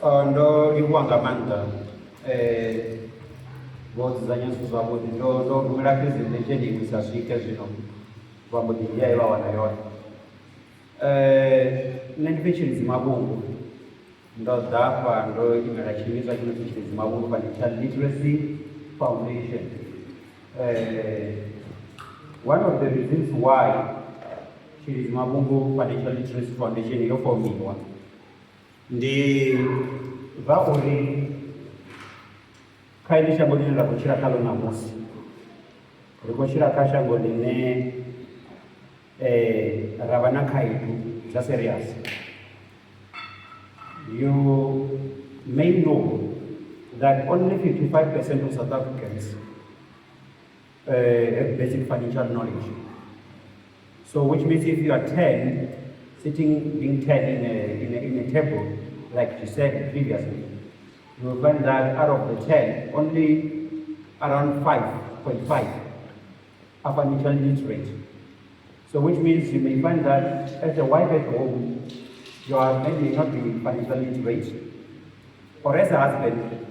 ndo livhuwa nga maanḓa vho dzudzanyeso zwavhuḓi ndo rumela presentation iṅwe sa swike zwino vha mbo ḓi dzhia ye vha wana yone. Nṋe ndi pfhi Tshilidzi Mavhungu, ndo ḓa hafha ndo imela tshiimiswa tshi no pfhi Tshilidzi Mavhungu Financial Literacy Foundation. One of the reasons why Tshilidzi Mavhungu Financial Literacy Foundation yo fomiwa ndi zwa uri kha iḽi shango ḽine ra khou tshila khaḽo ṋamusi ri khou tshila kha shango ḽine ra vha na khaedu dza serious. You may know that only 55% of South Africans have basic financial knowledge. So which means if you are 10, being 10 in a table, like you said previously, you will find that out of the 10, only around 5.5 are financially literate. So which means you may find that as a wife at home, you are maybe not being financially literate, or as a husband,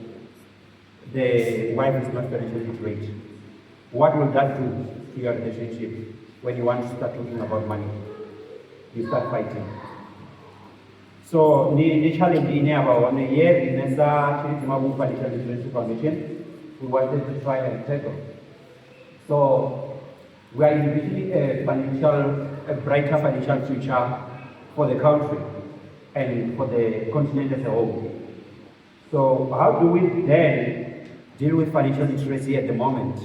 the wife is not financially literate. What will that do to your relationship when you want to start talking about money? You start fighting. So the challenge in our 1 year in the Tshilidzi Mavhungu Financial Literacy Foundation, we wanted to try and tackle. So we are envisioning a brighter financial future for the country and for the continent as a whole. So how do we then deal with financial literacy at the moment?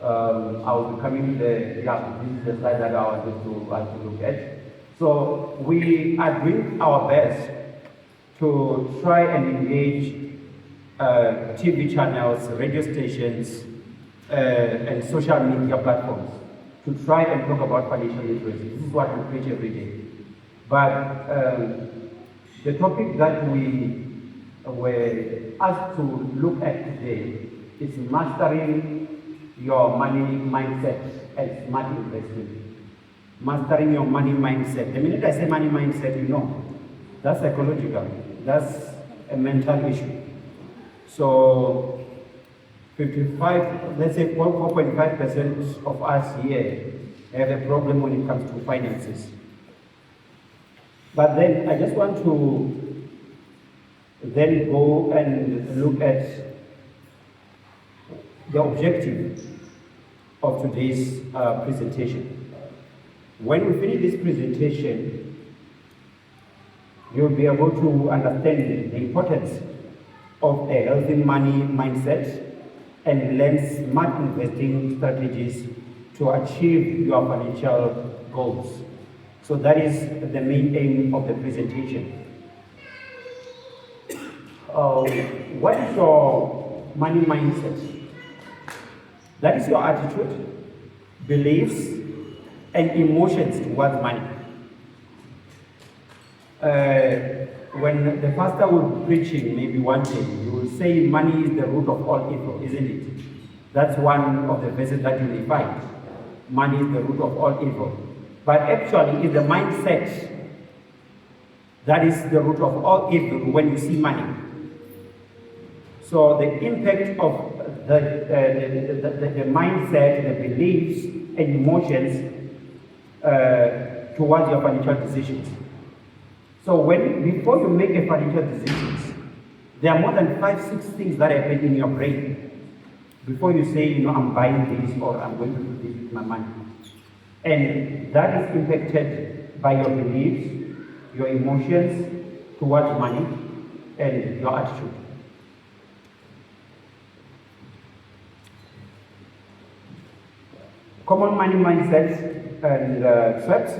I will be coming to this is the slide that I wanted to look at. So we are doing our best to try and engage TV channels, radio stations, and social media platforms to try and talk about financial literacy. This is what we preach every day. But the topic that we were asked to look at today is mastering your money mindset and smart investing. Mastering your money mindset. The minute I say money mindset, you know, that's psychological. That's a mental issue. So 55, let's say 4.5% of us here have a problem when it comes to finances. But then I just want to then go and look at the objective of today's presentation. When we finish this presentation, you'll be able to understand the importance of a healthy money mindset and learn smart investing strategies to achieve your financial goals. So that is the main aim of the presentation. What is your money mindset? That is your attitude, beliefs, and emotions towards money. When the pastor will be preaching, maybe one day, he will say money is the root of all evil, isn't it? That's one of the verses that you will find. Money is the root of all evil. But actually, it's the mindset that is the root of all evil when you see money. So the impact of the mindset, the beliefs, and emotions towards your financial decisions. So before you make a financial decision, there are more than 5-6 things that happen in your brain before you say, I'm buying this or I'm going to do this with my money. And that is impacted by your beliefs, your emotions towards money, and your attitude. Common money mindsets and traps.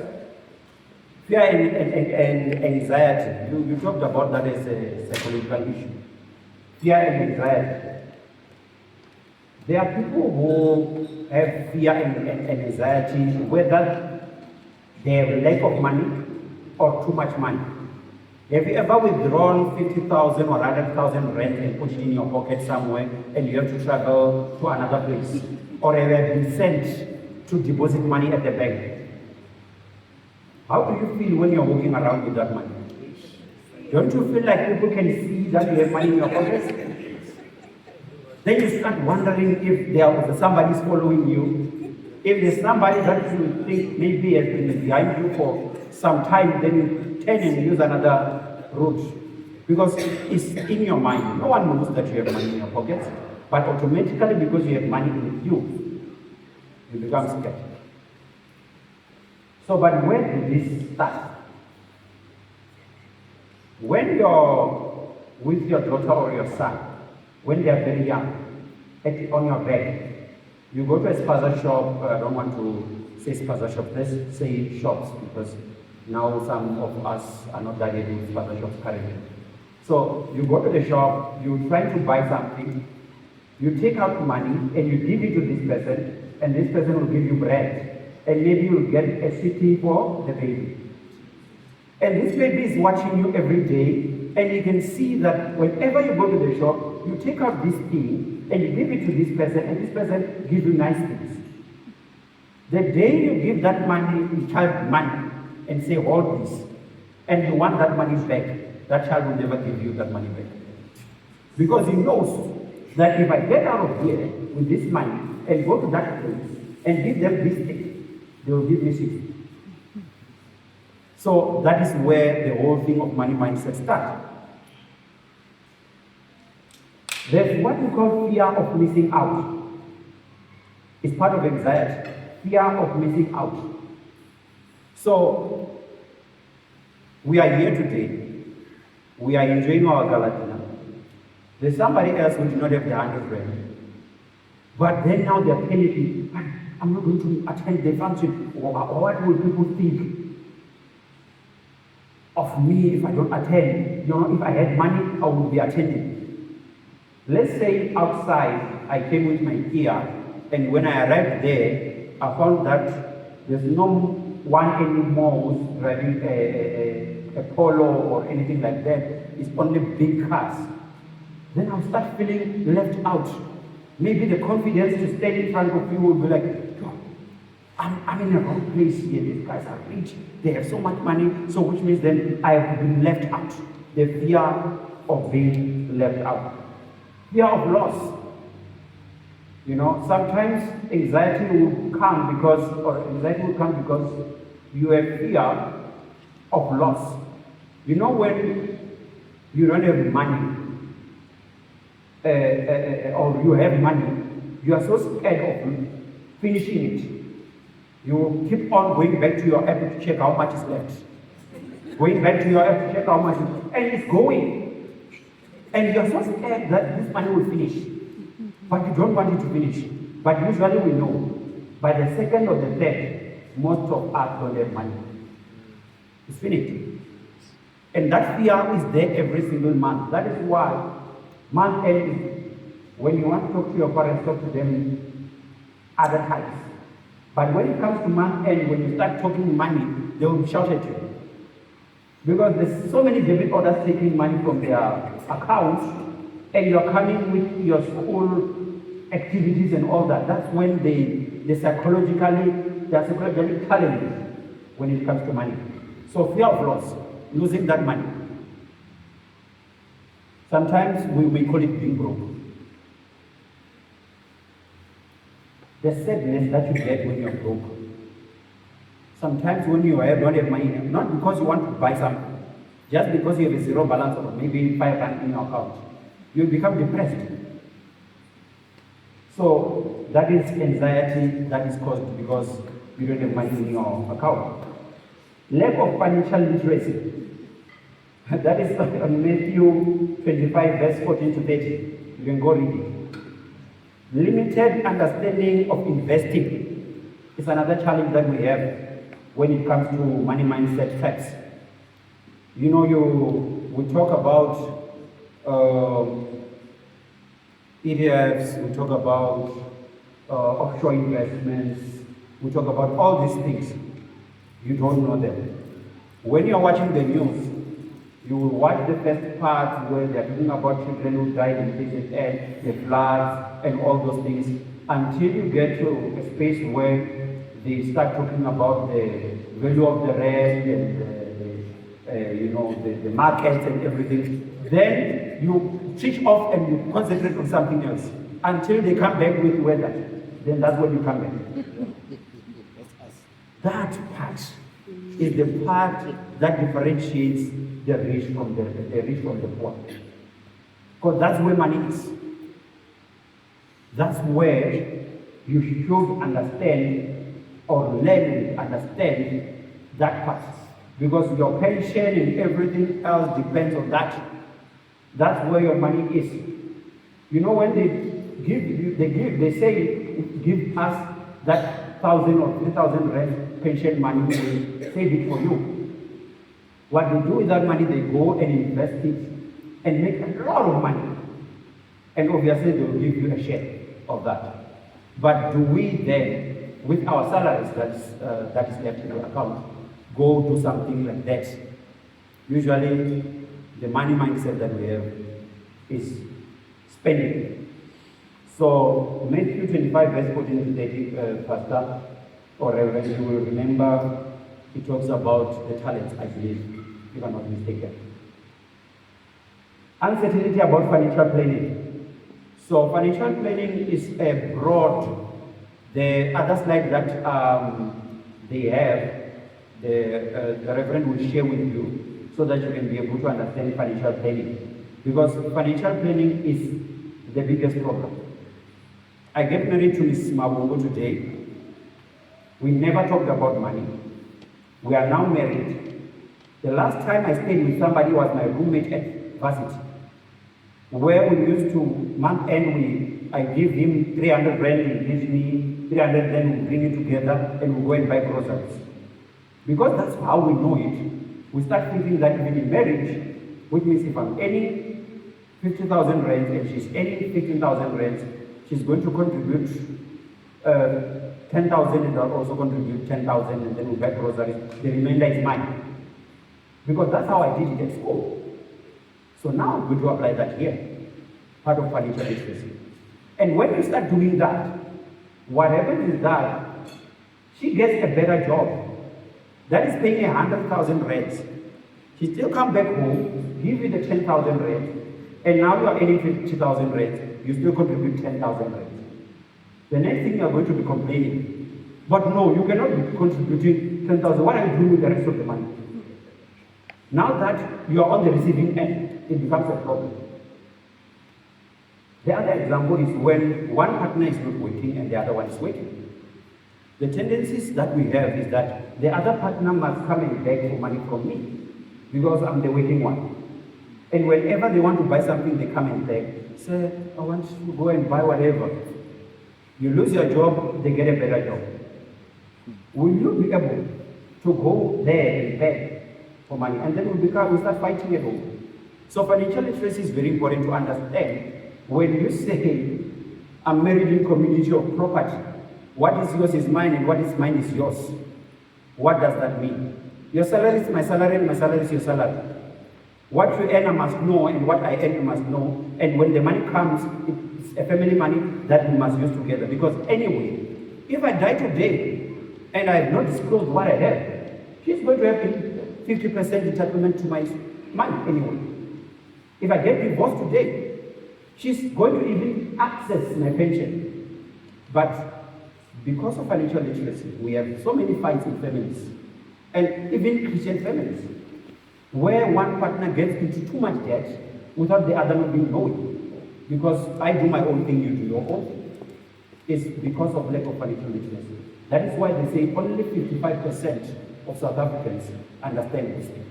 Fear and anxiety. You talked about that as a psychological issue. Fear and anxiety. There are people who have fear and anxiety, whether they have lack of money or too much money. Have you ever withdrawn 50,000 or 100,000 rand and put it in your pocket somewhere and you have to travel to another place? Or have you been sent to deposit money at the bank? How do you feel when you're walking around with that money? Don't you feel like people can see that you have money in your pockets? Then you start wondering if there is somebody following you. If there's somebody that you think maybe has been behind you for some time, then you turn and use another route. Because it's in your mind. No one knows that you have money in your pockets. But automatically, because you have money with you, you become scared. So, but where did this start? When you're with your daughter or your son, when they are very young, on your bed, you go to a spaza shop. I don't want to say spaza shop, let's say shops, because now some of us are not that able with spaza shops currently. So you go to the shop, you try to buy something, you take out money and you give it to this person, and this person will give you bread, and maybe you'll get a city for the baby. And this baby is watching you every day, and you can see that whenever you go to the shop, you take out this thing and you give it to this person, and this person gives you nice things. The day you give that money, child money, and say, hold this, and you want that money back, that child will never give you that money back. Because he knows that if I get out of here with this money and go to that place and give them this thing, they will give me 60. So that is where the whole thing of money mindset starts. There's what we call fear of missing out. It's part of anxiety. Fear of missing out. So we are here today. We are enjoying our Galatina. There's somebody else who did not have the 100 rand. But then now they're panicking. I'm not going to attend the function. Or what will people think of me if I don't attend? You know, if I had money, I would be attending. Let's say outside, I came with my Kia, and when I arrived there, I found that there's no one anymore who's driving a Polo or anything like that. It's only big cars. Then I'll start feeling left out. Maybe the confidence to stand in front of you will be like, I'm in the wrong place here. These guys are rich. They have so much money. So which means then I have been left out. The fear of being left out. Fear of loss. You know, sometimes anxiety will come because you have fear of loss. You know, when you don't have money, or you have money, you are so scared of finishing it. You keep on going back to your app to check how much is left. Going back to your app to check how much and it's going. And you're so scared that this money will finish. But you don't want it to finish. But usually we know, by the second or the third, most of us don't have money. It's finished. And that fear is there every single month. That is why month end is, when you want to talk to your parents, talk to them other times. But when it comes to month end, when you start talking money, they will shout at you. Because there's so many debit orders taking money from their accounts, and you're coming with your school activities and all that. That's when they're psychologically challenged when it comes to money. So fear of loss, losing that money. Sometimes we call it being broke. The sadness that you get when you're broke. Sometimes when you don't have money, not because you want to buy something, just because you have a zero balance or maybe 5 rand in your account, you become depressed. So that is anxiety that is caused because you don't have money in your account. Lack of financial literacy. That is on Matthew 25, verse 14 to 30. You can go read it. Limited understanding of investing is another challenge that we have when it comes to money mindset facts. You know, we talk about ETFs, we talk about offshore investments, we talk about all these things. You don't know them. When you're watching the news, you will watch the first part where they're talking about children who died in KZN, the floods, and all those things, until you get to a space where they start talking about the value of the rand the markets and everything. Then you switch off and you concentrate on something else until they come back with weather. Then that's when you come back. That part is the part that differentiates the rich from the poor. Because that's where money is. That's where you should understand or learn to understand that part. Because your pension and everything else depends on that. That's where your money is. You know, when they say give us that 1,000 or 3,000 rand pension money, we will save it for you. What they do with that money, they go and invest it and make a lot of money. And obviously they will give you a share of that. But do we then, with our salaries that is left in our account, go do something like that? Usually the money mindset that we have is spending. So Matthew 25 verse 14 to 30, Pastor or Reverend, you will remember it talks about the talents, I believe, if I'm not mistaken. Uncertainty about financial planning. So financial planning is a broad. The other slide that they have, the Reverend will share with you so that you can be able to understand financial planning. Because financial planning is the biggest problem. I get married to Ms. Mabungo today. We never talked about money. We are now married. The last time I stayed with somebody was my roommate at varsity, where we used to, month end, I give him 300 rand, he gives me 300, then we bring it together and we go and buy groceries. Because that's how we know it. We start thinking that even in marriage, which means if I'm earning 50,000 rand and she's earning 15,000 rand, she's going to contribute 10,000 and I'll also contribute 10,000 and then we buy groceries. The remainder is mine. Because that's how I did it at school. So now I'm going to apply that here. Part of financial literacy. And when you start doing that, what happens is that she gets a better job. That is paying 100,000 rands. She still come back home, give you the 10,000 rands, and now you are earning 50,000 rands. You still contribute 10,000 rands. The next thing you are going to be complaining. But no, you cannot be contributing 10,000. What are you doing with the rest of the money? Now that you are on the receiving end, it becomes a problem. The other example is when one partner is not working and the other one is working. The tendencies that we have is that the other partner must come and beg for money from me because I'm the working one. And whenever they want to buy something, they come and beg. Say, I want to go and buy whatever. You lose your job, they get a better job. Will you be able to go there and beg for money? And then we start fighting at home. So financial literacy is very important to understand. When you say, I'm married in community of property, what is yours is mine and what is mine is yours. What does that mean? Your salary is my salary and my salary is your salary. What you earn I must know and what I earn you must know. And when the money comes, it's a family money that we must use together. Because anyway, if I die today and I have not disclosed what I have, she's going to have 50% entitlement to my money anyway. If I get divorced today, she's going to even access my pension. But because of financial literacy, we have so many fights in families, and even Christian families, where one partner gets into too much debt without the other not being knowing. Because I do my own thing, you do your own. It's because of lack of financial literacy. That is why they say only 55% of South Africans understand this thing.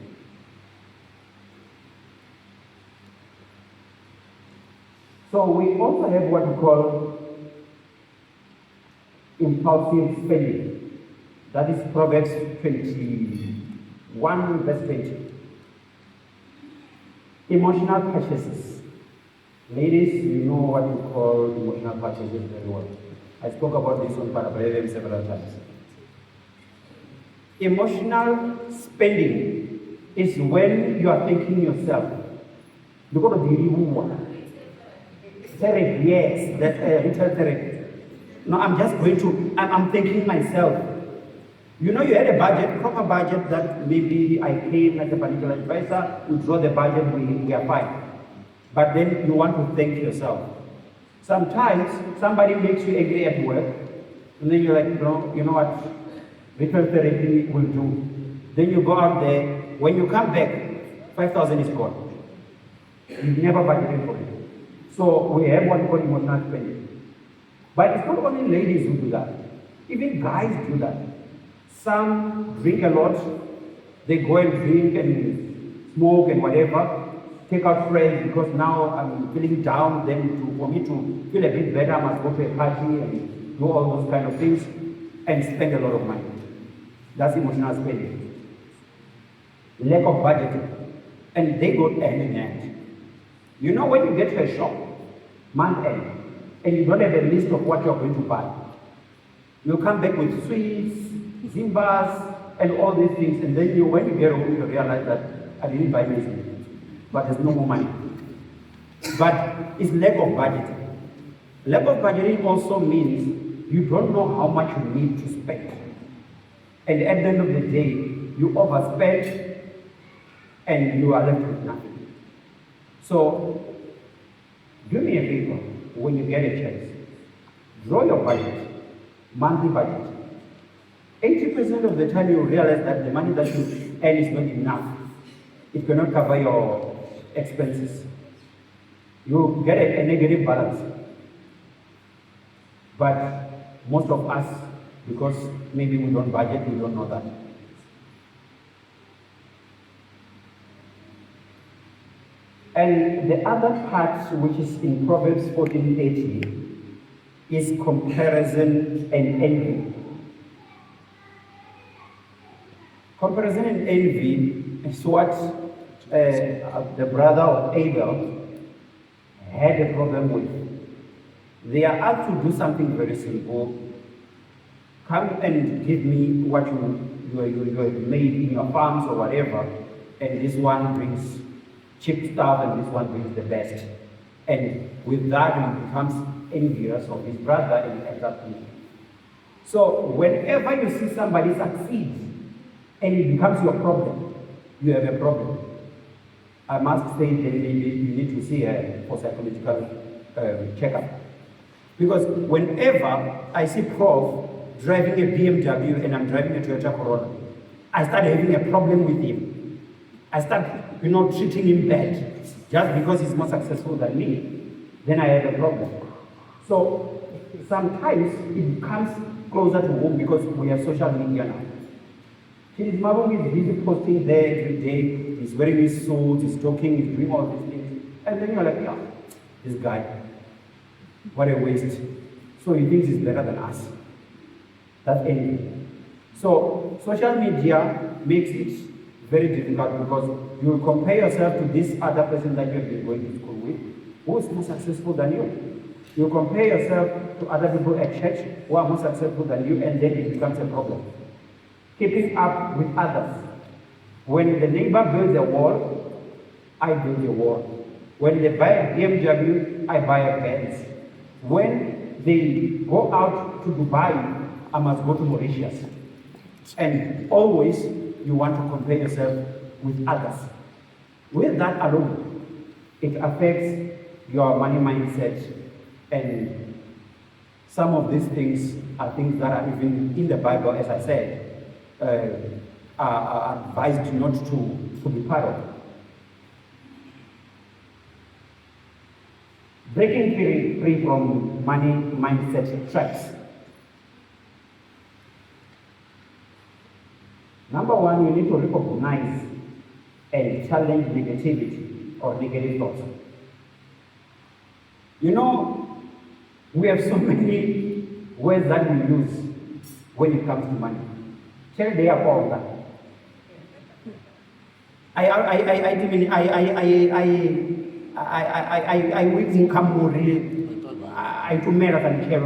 So we also have what we call impulsive spending. That is Proverbs 21 verse 20. Emotional purchases. Ladies, you know what we call emotional purchases very well. I spoke about this on Parabrevem several times. Emotional spending is when you are thinking yourself, you're going to be rewarded. Therapy, yes, that retail therapy. No, I'm just going to, I'm thinking myself, You know, you had a budget, proper budget that maybe I came as a financial advisor, we draw the budget, we are fine. But then you want to thank yourself. Sometimes somebody makes you angry at work, and then you're like, you know what, ritual therapy will do. Then you go out there, when you come back, 5,000 is gone. You've never budgeted for it. So we have what we call emotional spending. But it's not only ladies who do that. Even guys do that. Some drink a lot. They go and drink and smoke and whatever. Take out friends because now I'm feeling down. Then for me to feel a bit better, I must go to a party and do all those kind of things and spend a lot of money. That's emotional spending. Lack of budgeting. And they go hand in hand. You know, when you get to a shop, month end, and you don't have a list of what you're going to buy, you come back with sweets, zimbas, and all these things, and then when you get home, you realize that I didn't buy anything, but there's no more money. But it's lack of budgeting. Lack of budgeting also means you don't know how much you need to spend. And at the end of the day, you overspend, and you are left with nothing. So, do me a favor, when you get a chance, draw your budget, monthly budget. 80% of the time you realize that the money that you earn is not enough. It cannot cover your expenses. You get a negative balance. But most of us, because maybe we don't budget, we don't know that. And the other part, which is in Proverbs 14:80, is comparison and envy. Comparison and envy is what the brother of Abel had a problem with. They are asked to do something very simple. Come and give me what you have made in your farms or whatever, and this one brings cheap stuff and this one brings the best. And with that, he becomes envious of his brother and ends up with. So whenever you see somebody succeed and it becomes your problem, you have a problem. I must say that you need to see for psychological checkup. Because whenever I see Prof driving a BMW and I'm driving a Toyota Corolla, I start having a problem with him. I start treating him bad just because he's more successful than me, then I have a problem. So sometimes it comes closer to home because we have social media now. His mother is busy posting there every day, he's wearing his suit, he's talking, he's doing all these things. And then you're like, yeah, this guy, what a waste. So he thinks he's better than us. That's envy. So social media makes it very difficult because you will compare yourself to this other person that you have been going to school with, who is more successful than you. You compare yourself to other people at church who are more successful than you, and then it becomes a problem. Keeping up with others. When the neighbor builds a wall, I build a wall. When they buy a BMW, I buy a Benz. When they go out to Dubai, I must go to Mauritius. And always you want to compare yourself with others. With that alone, it affects your money mindset, and some of these things are things that are even in the Bible, as I said, are advised not to be part of. Breaking free from money mindset traps. Number one, you need to recognize and challenge negativity or negative thoughts. We have so many words that we use when it comes to money. Share they are all that. I with income more really. I to merit and care.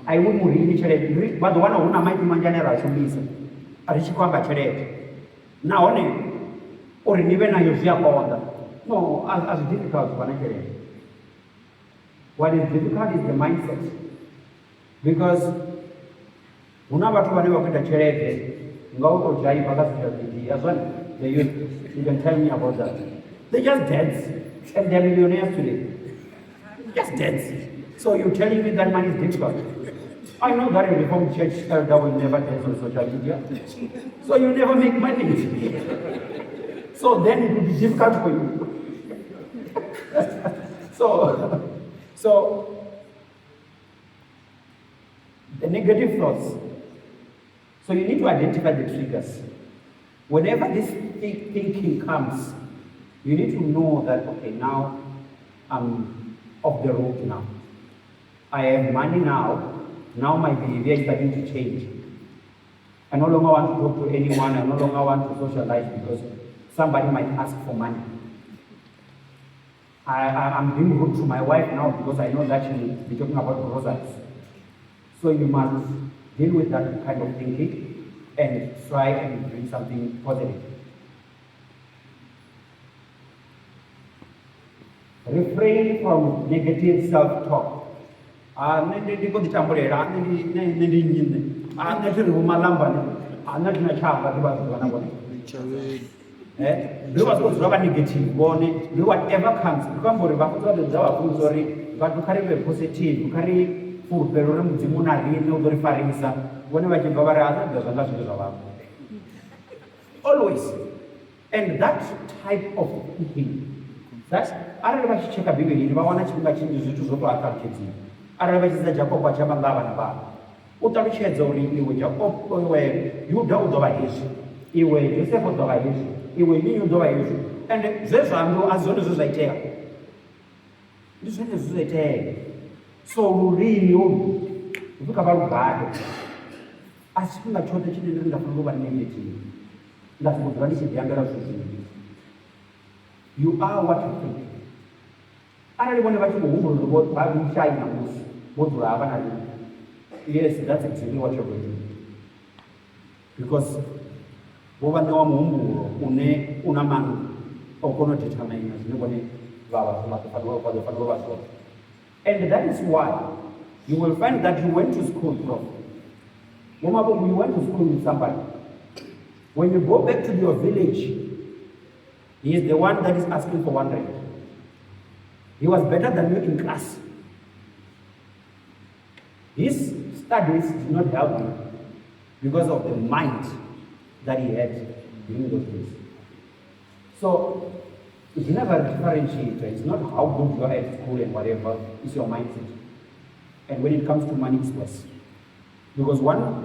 I would more really share, but the one who might be my general should listen. I should come back today. Now, or even I use your order. No, as difficult when I get it. What is difficult is the mindset. Because Huna vatu vane vakuita chereke, ngautojaiva kasijabidi. As well, the youth, you can tell me about that. They just dance, and they're millionaires today. Just dance. So you're telling me that money is difficult? I know that a Reformed church elder will never dance on social media. So you never make money. So then it will be difficult for you. So the negative thoughts. So you need to identify the triggers. Whenever this thinking comes, you need to know that, okay, now I'm off the road now. I have money now. Now my behavior is starting to change. I no longer want to talk to anyone. I no longer want to socialize because somebody might ask for money. I'm being rude to my wife now because I know that she will be talking about groceries. So you must deal with that kind of thinking and try and bring something positive. Refrain from negative self-talk. Whatever comes, but you carry positive, you carry food, always. And that type of thinking, that's I don't know if check a big in one to I don't know Jacob Chabanga. Utalicheds only you don't do it. You will Joseph of the you will need do it. And this one as soon as I tell. This is a tale. So really, look about God. As soon as children in the community, that's what one is the younger society. You are what you think. I don't want to what Bible China what you have. Yes, that's exactly what you're going to do. Because what no una man or kono determine nobody. And that is why you will find that you went to school, bro. You went to school with somebody. When you go back to your village, he is the one that is asking for 100. He was better than you in class. His studies did not help him because of the mind that he had during those days. So it's never a differentiator. It's not how good you are at school and whatever, it's your mindset. And when it comes to money, it's worse. Because one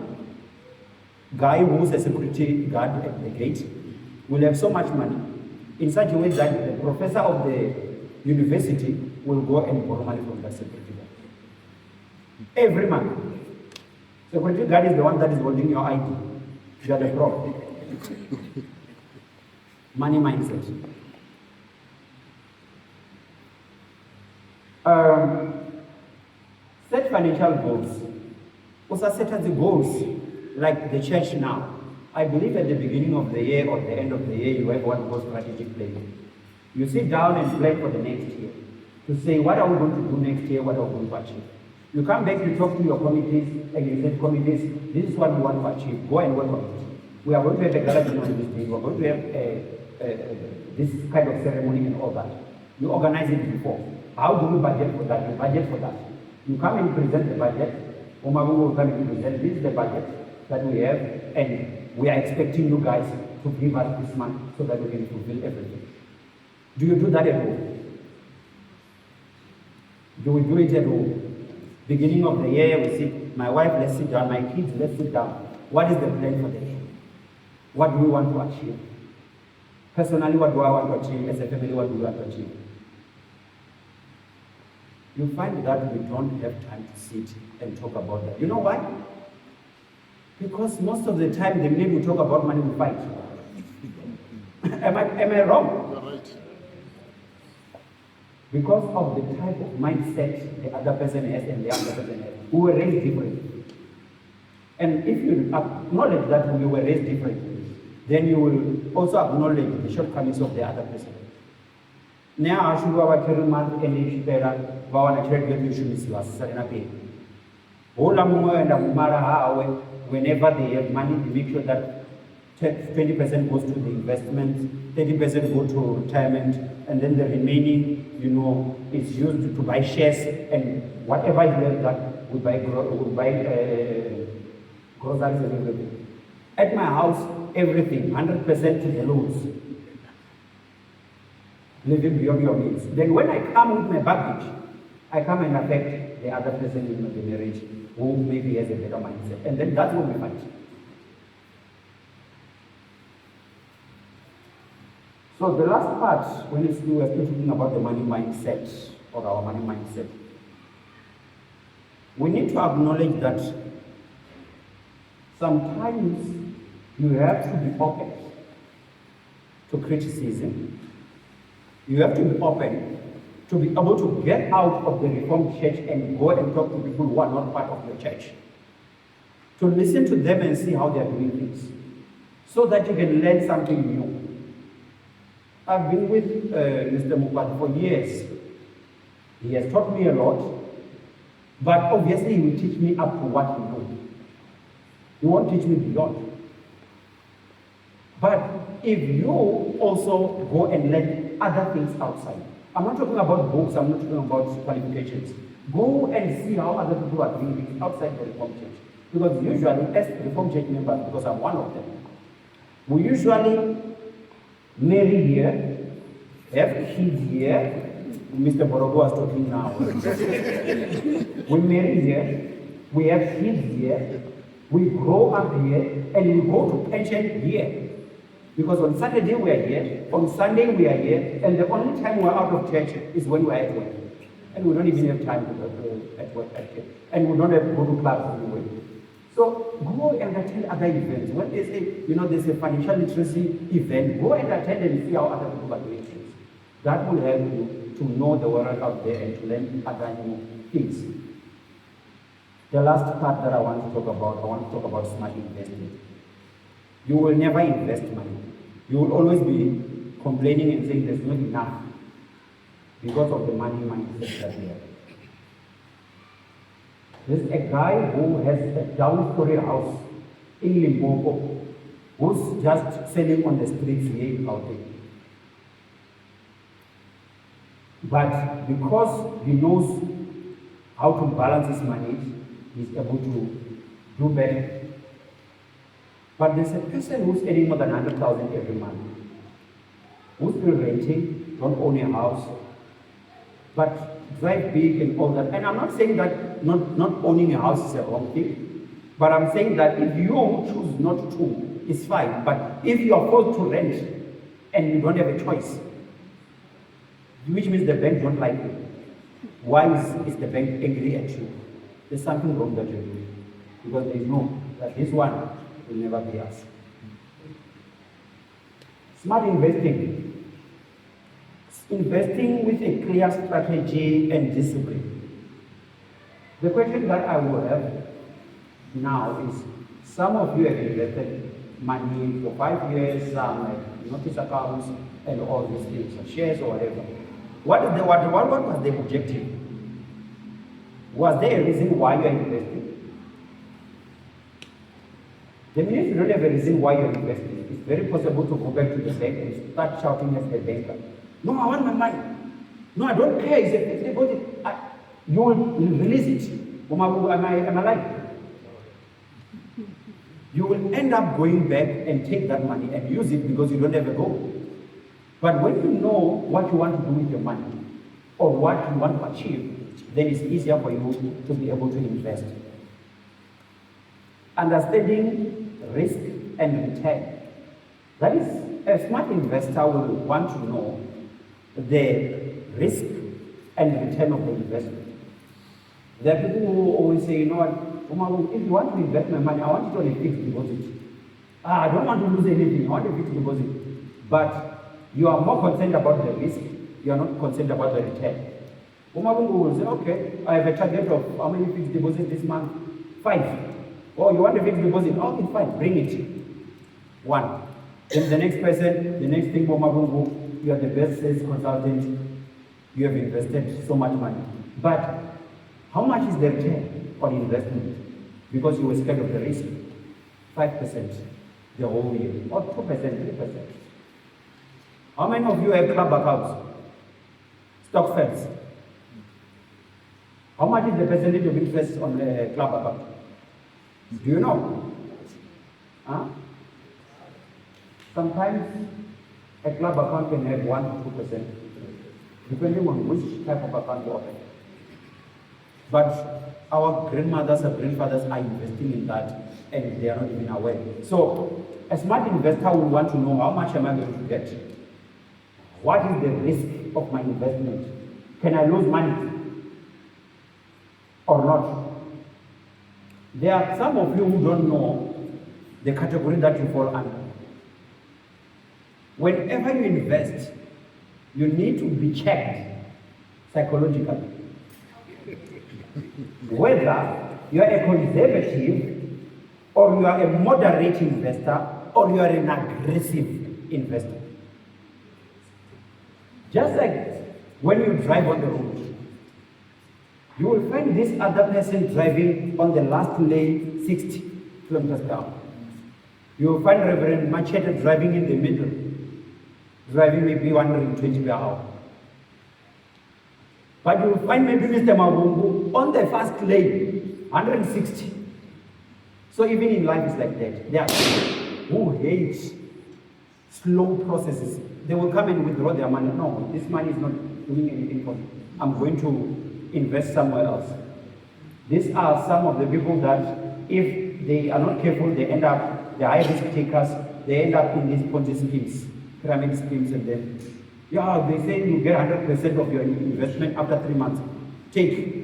guy who's a security guard at the gate will have so much money in such a way that the professor of the university will go and borrow money from that security guard. Every month. Security guard is the one that is holding your ID. You are the prof. Money mindset. Set financial goals. Also set as the goals, like the church now. I believe at the beginning of the year or the end of the year, you have what goes strategic planning. You sit down and plan for the next year to say, what are we going to do next year, what are we going to achieve? You come back, you talk to your committees, and you say, committees, this is what we want to achieve. Go and work on it. We are going to have a gala dinner on this day. We are going to have this kind of ceremony and all that. You organize it before. How do we budget for that? You budget for that. You come and present the budget. Umaru will come and present, this is the budget that we have, and we are expecting you guys to give us this month so that we can fulfill everything. Do you do that at all? Do we do it at all? Beginning of the year, we sit, my wife, let's sit down, my kids, let's sit down. What is the plan for the year? What do we want to achieve? Personally, what do I want to achieve? As a family, what do we want to achieve? You find that we don't have time to sit and talk about that. You know why? Because most of the time, the minute we talk about money, we fight. am I wrong? You're right. Because of the type of mindset the other person has and the other person has. We were raised differently. And if you acknowledge that we were raised differently, then you will also acknowledge the shortcomings of the other person. Whenever they have money, they make sure that 20% goes to the investment, 30% go to retirement, and then the remaining, is used to buy shares, and whatever is left that we buy groceries and everything. At my house, everything, 100% to the loans. Living beyond your means. Then when I come with my baggage, I come and affect the other person in the marriage who maybe has a better mindset. And then that's when we fight. So the last part, when we were talking about the money mindset, or our money mindset, we need to acknowledge that sometimes you have to be open to criticism. You have to be open to be able to get out of the Reformed Church and go and talk to people who are not part of the church. To listen to them and see how they are doing things, so that you can learn something new. I've been with Mr. Mukwat for years. He has taught me a lot, but obviously he will teach me up to what he knows. He won't teach me beyond. But if you also go and learn other things outside, I'm not talking about books, I'm not talking about qualifications. Go and see how other people are doing things outside the Reformed Church. Because usually, as Reformed Church members, because I'm one of them, we usually marry here, have kids here. Mr. Borogo was talking now. We marry here, we have kids here, we grow up here, and we go to pension here. Because on Saturday we are here, on Sunday we are here, and the only time we are out of church is when we are at work. And we don't even have time to go at work at church. And we don't have to go to clubs anyway. So go and attend other events. When they say, there's a financial literacy event, go and attend and see how other people are doing things. That will help you to know the world out there and to learn other new things. The last part that I want to talk about smart investing. You will never invest money. You will always be complaining and saying there's not enough because of the money mindset that we have. There's a guy who has a down-story house in Limpopo who's just selling on the streets here out there. But because he knows how to balance his money, he's able to do better. But there's a person who's earning more than 100,000 every month, who's still renting, don't own a house, but drive big and all that. And I'm not saying that not owning a house is a wrong thing, but I'm saying that if you choose not to, it's fine. But if you are forced to rent and you don't have a choice, which means the bank don't like you, why is the bank angry at you? There's something wrong that you're doing, because they know that this one will never be us. Smart investing. Investing with a clear strategy and discipline. The question that I will have now is, some of you have invested money for 5 years, some like notice accounts and all these things, shares or whatever. What was the objective? Was there a reason why you are investing? The minute you don't have a reason why you're investing, it's very possible to go back to the bank and start shouting at the banker. No, I want my money. No, I don't care. It's a fixed deposit. You will release it. Am I lying? You will end up going back and take that money and use it because you don't have a goal. But when you know what you want to do with your money or what you want to achieve, then it's easier for you to be able to invest. Understanding risk and return. That is, a smart investor will want to know the risk and return of the investment. There are people who always say, if you want to invest my money, I want it on a fixed deposit. I don't want to lose anything, I want a fixed deposit. But you are more concerned about the risk, you are not concerned about the return. Will say, okay, I have a target of how many fixed deposits this month? 5. Oh, you want a fixed deposit? Oh, it's fine, bring it. 1. Then the next person, the next thing, you are the best sales consultant, you have invested so much money. But How much is the return on investment? Because you were scared of the risk. 5% the whole year, or 2%, 3%. How many of you have club accounts? Stock funds? How much is the percentage of interest on the club account? Do you know? Huh? Sometimes a club account can have 1 to 2%, depending on which type of account you open. But our grandmothers and grandfathers are investing in that, and they are not even aware. So, a smart investor will want to know, how much am I going to get? What is the risk of my investment? Can I lose money or not? There are some of you who don't know the category that you fall under. Whenever you invest, you need to be checked psychologically. Whether you are a conservative, or you are a moderate investor, or you are an aggressive investor. Just like when you drive on the road, you will find this other person driving on the last lane 60 kilometers per hour. You will find Reverend Machete driving in the middle, driving maybe 120 per hour. But you will find maybe Mr. Mawungu on the first lane, 160. So even in life it's like that. There are people who hate slow processes. They will come and withdraw their money. No, this money is not doing anything for me. I'm going to invest somewhere else. These are some of the people that, if they are not careful, they end up, the high risk takers, they end up in these Ponzi schemes, pyramid schemes, and then, they say you get 100% of your investment after 3 months. Take,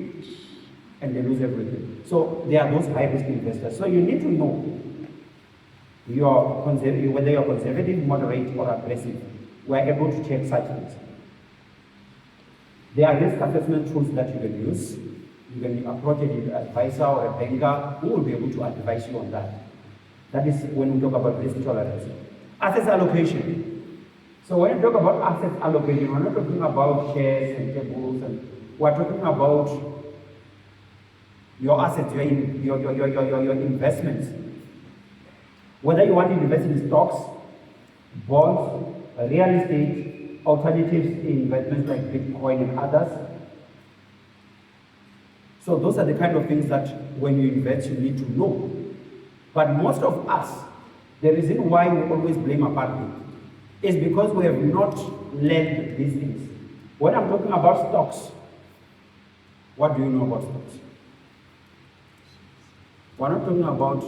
and they lose everything. So they are those high risk investors. So you need to know whether you're conservative, moderate, or aggressive. We are able to check such things. There are risk assessment tools that you can use. You can approach an advisor or a banker who will be able to advise you on that. That is when we talk about risk tolerance. Assets allocation. So when you talk about asset allocation, we're not talking about shares and tables, and we're talking about your assets, your investments. Whether you want to invest in stocks, bonds, real estate, alternatives investments like Bitcoin and others. So those are the kind of things that when you invest, you need to know. But most of us, the reason why we always blame apartheid is because we have not learned these things. When I'm talking about stocks, what do you know about stocks? We're not talking about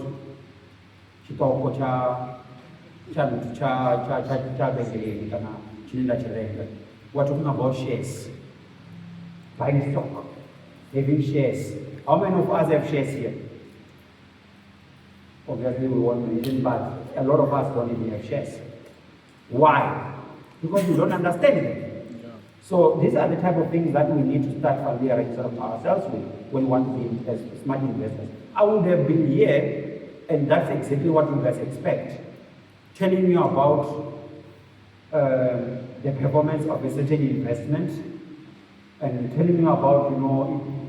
we're talking about shares, buying stock, having shares. How many of us have shares here? Obviously we won't mention, but a lot of us don't even have shares. Why? Because we don't understand them. Yeah. So these are the type of things that we need to start familiarizing ourselves with when we want to be smart investors. I would have been here, and that's exactly what you guys expect, telling you about the performance of a certain investment, and telling you about,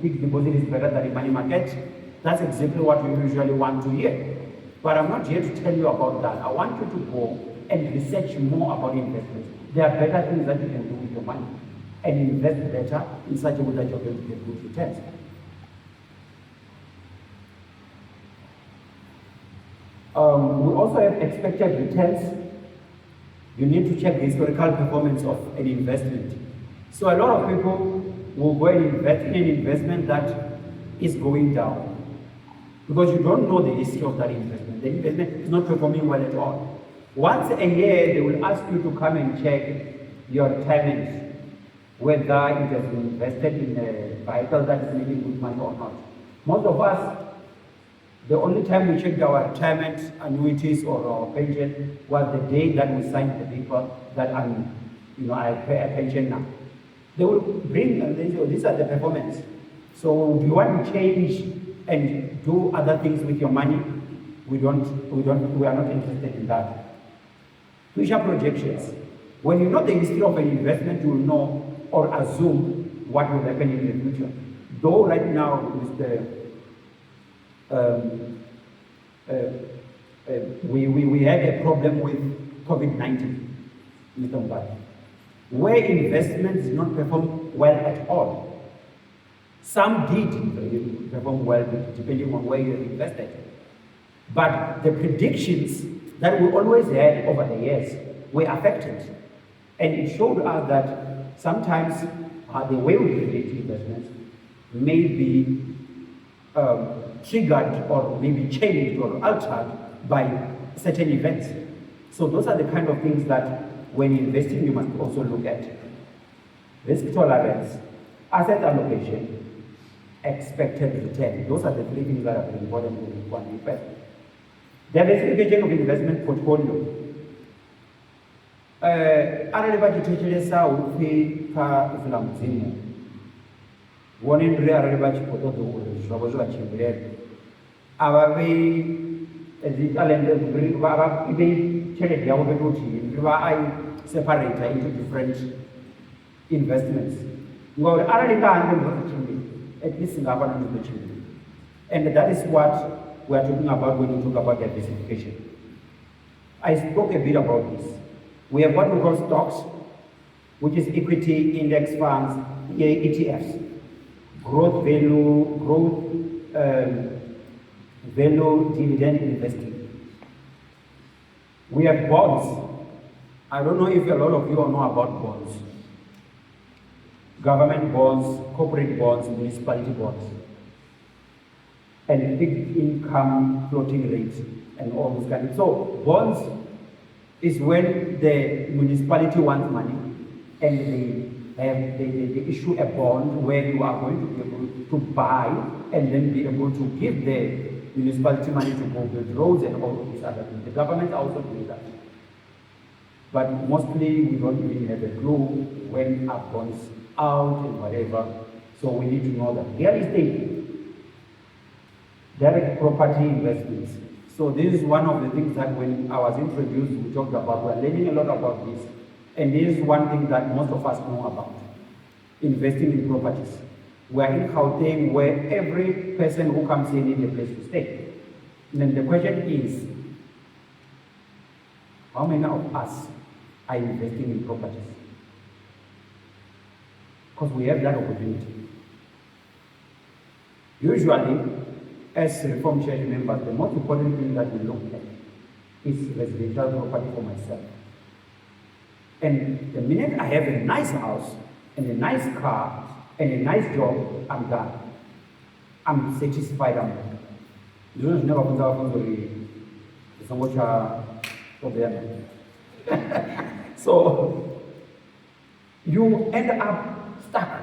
fixed deposit is better than a money market. That's exactly what you usually want to hear. But I'm not here to tell you about that. I want you to go and research more about investments. There are better things that you can do with your money, and invest better in such a way that you're going to get good returns. We also have expected returns. You need to check the historical performance of an investment. So a lot of people will go and invest in an investment that is going down because you don't know the history of that investment. The investment is not performing well at all. Once a year, they will ask you to come and check your retirement, whether it has been invested in a vehicle that is making good money or not. Most of us, the only time we checked our retirement annuities or our pension was the day that we signed the paper that I pay a pension now. They will bring and they say, these are the performance. So do you want to change and do other things with your money? We are not interested in that. Future projections. When you know the history of an investment, you will know or assume what will happen in the future. though right now with we had a problem with COVID-19, Mr. Mbadi, where investments did not perform well at all. Some did perform well depending on where you have invested. But the predictions that we always had over the years were affected. And it showed us that sometimes the way we predict investments may be triggered or maybe changed or altered by certain events. So those are the kind of things that when investing you must also look at. Risk tolerance, asset allocation, expected return. Those are the three things that are very important to one invest. Diversification of investment portfolio. Arali vachitecheresa upi ka Islam wone ndiri arali vachipotodzo uri zvavo zvivachimbirera avavi zitalende ive cheledi yavo pekuti separator into different investments ngauri arali kaande ndozvichimbiri at least ngapa ndozvichimbiri. And that is what we are talking about when we talk about diversification. I spoke a bit about this. We have what we call stocks, which is equity index funds, ETFs, growth value dividend investing. We have bonds. I don't know if a lot of you know about bonds. Government bonds, corporate bonds, municipality bonds, and fixed income floating rates and all those kind of. So bonds is when the municipality wants money and they issue a bond where you are going to be able to buy and then be able to give the municipality money to go build roads and all of these other things. The government also doing that. But mostly we don't really have a clue when our bonds out and whatever. So we need to know that. Real estate, direct property investments. So this is one of the things that when I was introduced, we talked about. We're learning a lot about this. And this is one thing that most of us know about, investing in properties. We're in Gauteng where every person who comes in needs a place to stay. And then the question is, how many of us are investing in properties? Because we have that opportunity. Usually, as Reformed Church members, the most important thing that we look at is residential property for myself. And the minute I have a nice house and a nice car and a nice job, I'm done. I'm satisfied. So you end up stuck.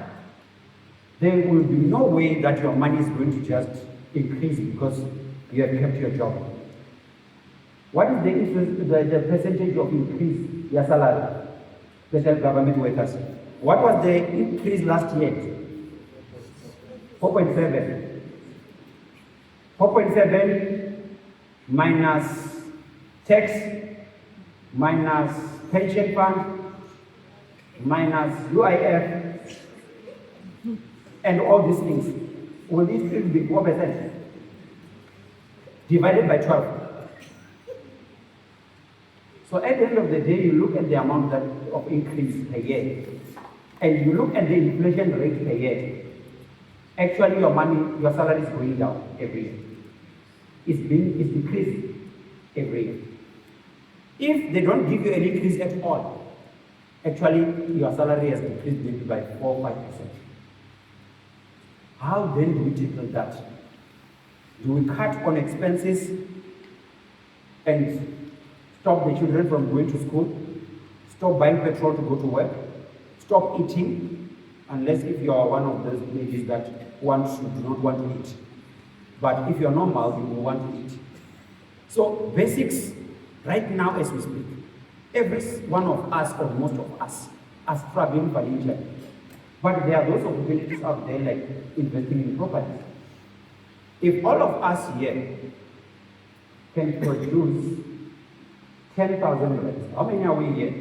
There will be no way that your money is going to just increase because you have kept your job. What is the interest, the percentage of increase your salary? Special government workers. What was the increase last year? 4.7. 4.7 minus tax, minus pension fund, minus UIF, and all these things. Will this still be 4%? Divided by 12. So at the end of the day, you look at the amount of increase per year, and you look at the inflation rate per year. Actually, your money, your salary is going down every year. It's decreasing every year. If they don't give you any increase at all, actually your salary has decreased maybe by 4 or 5%. How then do we tackle that? Do we cut on expenses and stop the children from going to school? Stop buying petrol to go to work? Stop eating, unless if you are one of those ladies that do not want to eat. But if you're normal, you will want to eat. So basics, right now as we speak, every one of us or most of us are struggling financially. But there are those opportunities out there like investing in properties. If all of us here can produce 10,000 rands, how many are we here?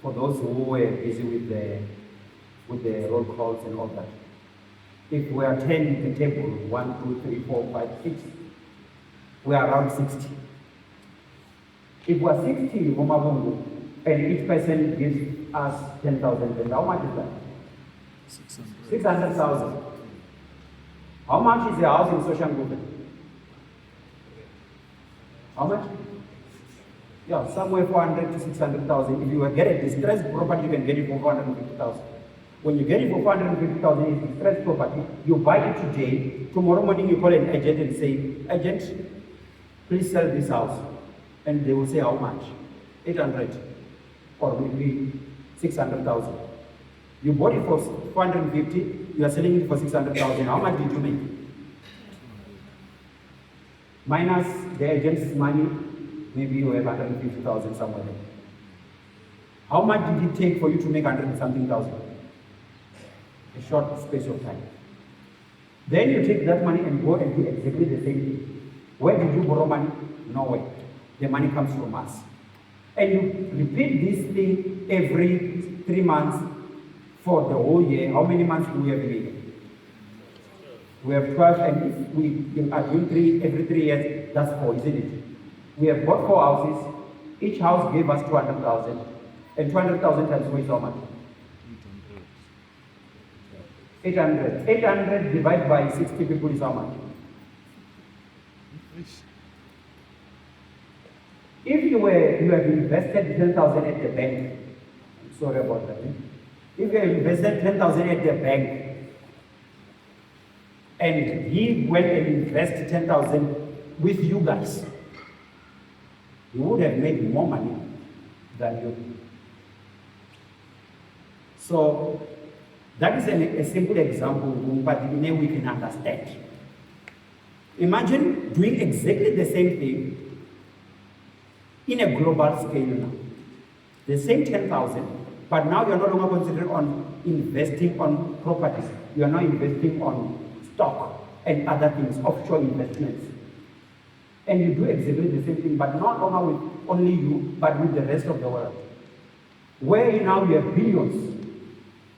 For those who were busy with the roll calls and all that. If we are 10 in the table, 1, 2, 3, 4, 5, 6, we are around 60. If we are 60 Momabungu, and each person gives us 10,000, then how much is that? 600,000. How much is a house in social movement? How much? Yeah, somewhere 400 to 600,000. If you get a distressed property, you can get it for 450,000. When you get it for 450,000, it's distressed property. You buy it today. Tomorrow morning, you call an agent and say, "Agent, please sell this house." And they will say, "How much?" 800 or maybe 600,000. You bought it for 450. You are selling it for 600,000. How much did you make? Minus the agent's money, maybe you have 150,000 somewhere there. How much did it take for you to make 100 and something thousand? A short space of time. Then you take that money and go and do exactly the same thing. Where did you borrow money? Nowhere. The money comes from us. And you repeat this thing every 3 months for the whole year. How many months do we have in a year? We have 12, and if we are doing every 3 years, that's 4, isn't it? We have bought 4 houses. Each house gave us 200,000. And 200,000 times 4 is how much? 800. 800 divided by 60 people is how much? If you have invested 10,000 at the bank, I'm sorry about that. If you have invested 10,000 at the bank, and he went and invested 10,000 with you guys, you would have made more money than you. So that is a simple example, but in a way we can understand. Imagine doing exactly the same thing in a global scale now. The same 10,000, but now you're no longer considering on investing on properties. You are now investing on stock and other things, offshore investments. And you do exactly the same thing, but not longer with only you, but with the rest of the world. Where now you have billions,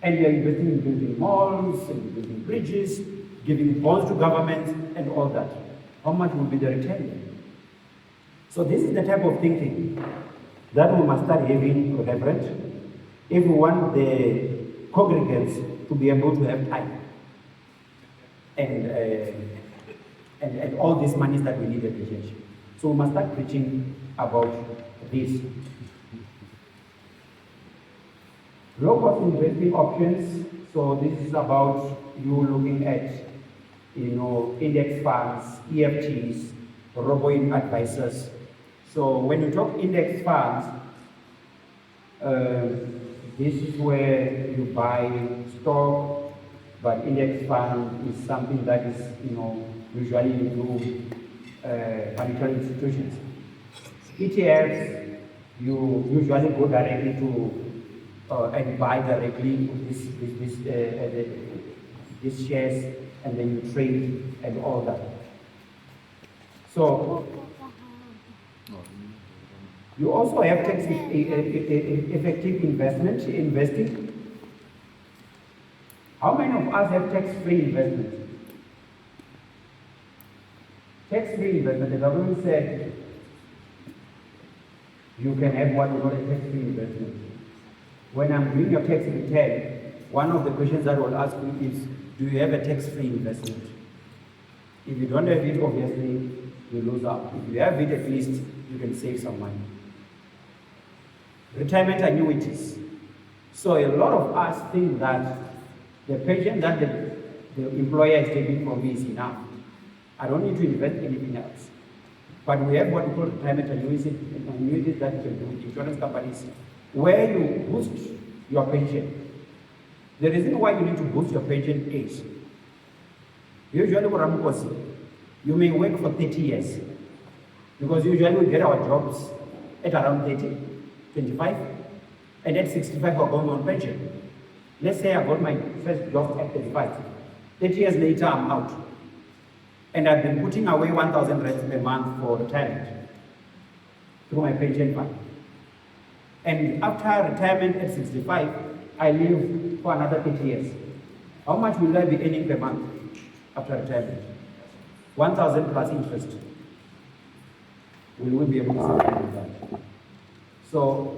and you are investing in building malls, and building bridges, giving bonds to governments, and all that. How much will be the return? So this is the type of thinking that we must start having, Reverend, if we want the congregants to be able to have time and all these monies that we need at the church. So we must start preaching about this. Low-cost investing options. So this is about you looking at, index funds, EFTs, robo-advisors. So when you talk index funds, this is where you buy stock, but index fund is something that is, usually into financial institutions. ETFs, you usually go directly to and buy directly these shares, and then you trade and all that. So you also have tax effective investing. How many of us have tax-free investment? Tax-free investment, the government said you can have what we call a tax-free investment. When I'm doing your tax return, one of the questions that I will ask you is, do you have a tax-free investment? If you don't have it, obviously, you lose out. If you have it, at least you can save some money. Retirement annuities. So a lot of us think that the pension that the employer is taking from me is enough. I don't need to invest anything else. But we have what we call retirement annuities that you can do with insurance companies, where you boost your pension. The reason why you need to boost your pension is, usually you may work for 30 years, because usually we get our jobs at around 30, 25, and at 65 we're going on pension. Let's say I got my first job at 35. 30 years later, I'm out. And I've been putting away 1,000 rands per month for retirement through my pension fund. And after retirement at 65, I live for another 30 years. How much will I be earning per month after retirement? 1,000 plus interest. Will we be able to survive that? So,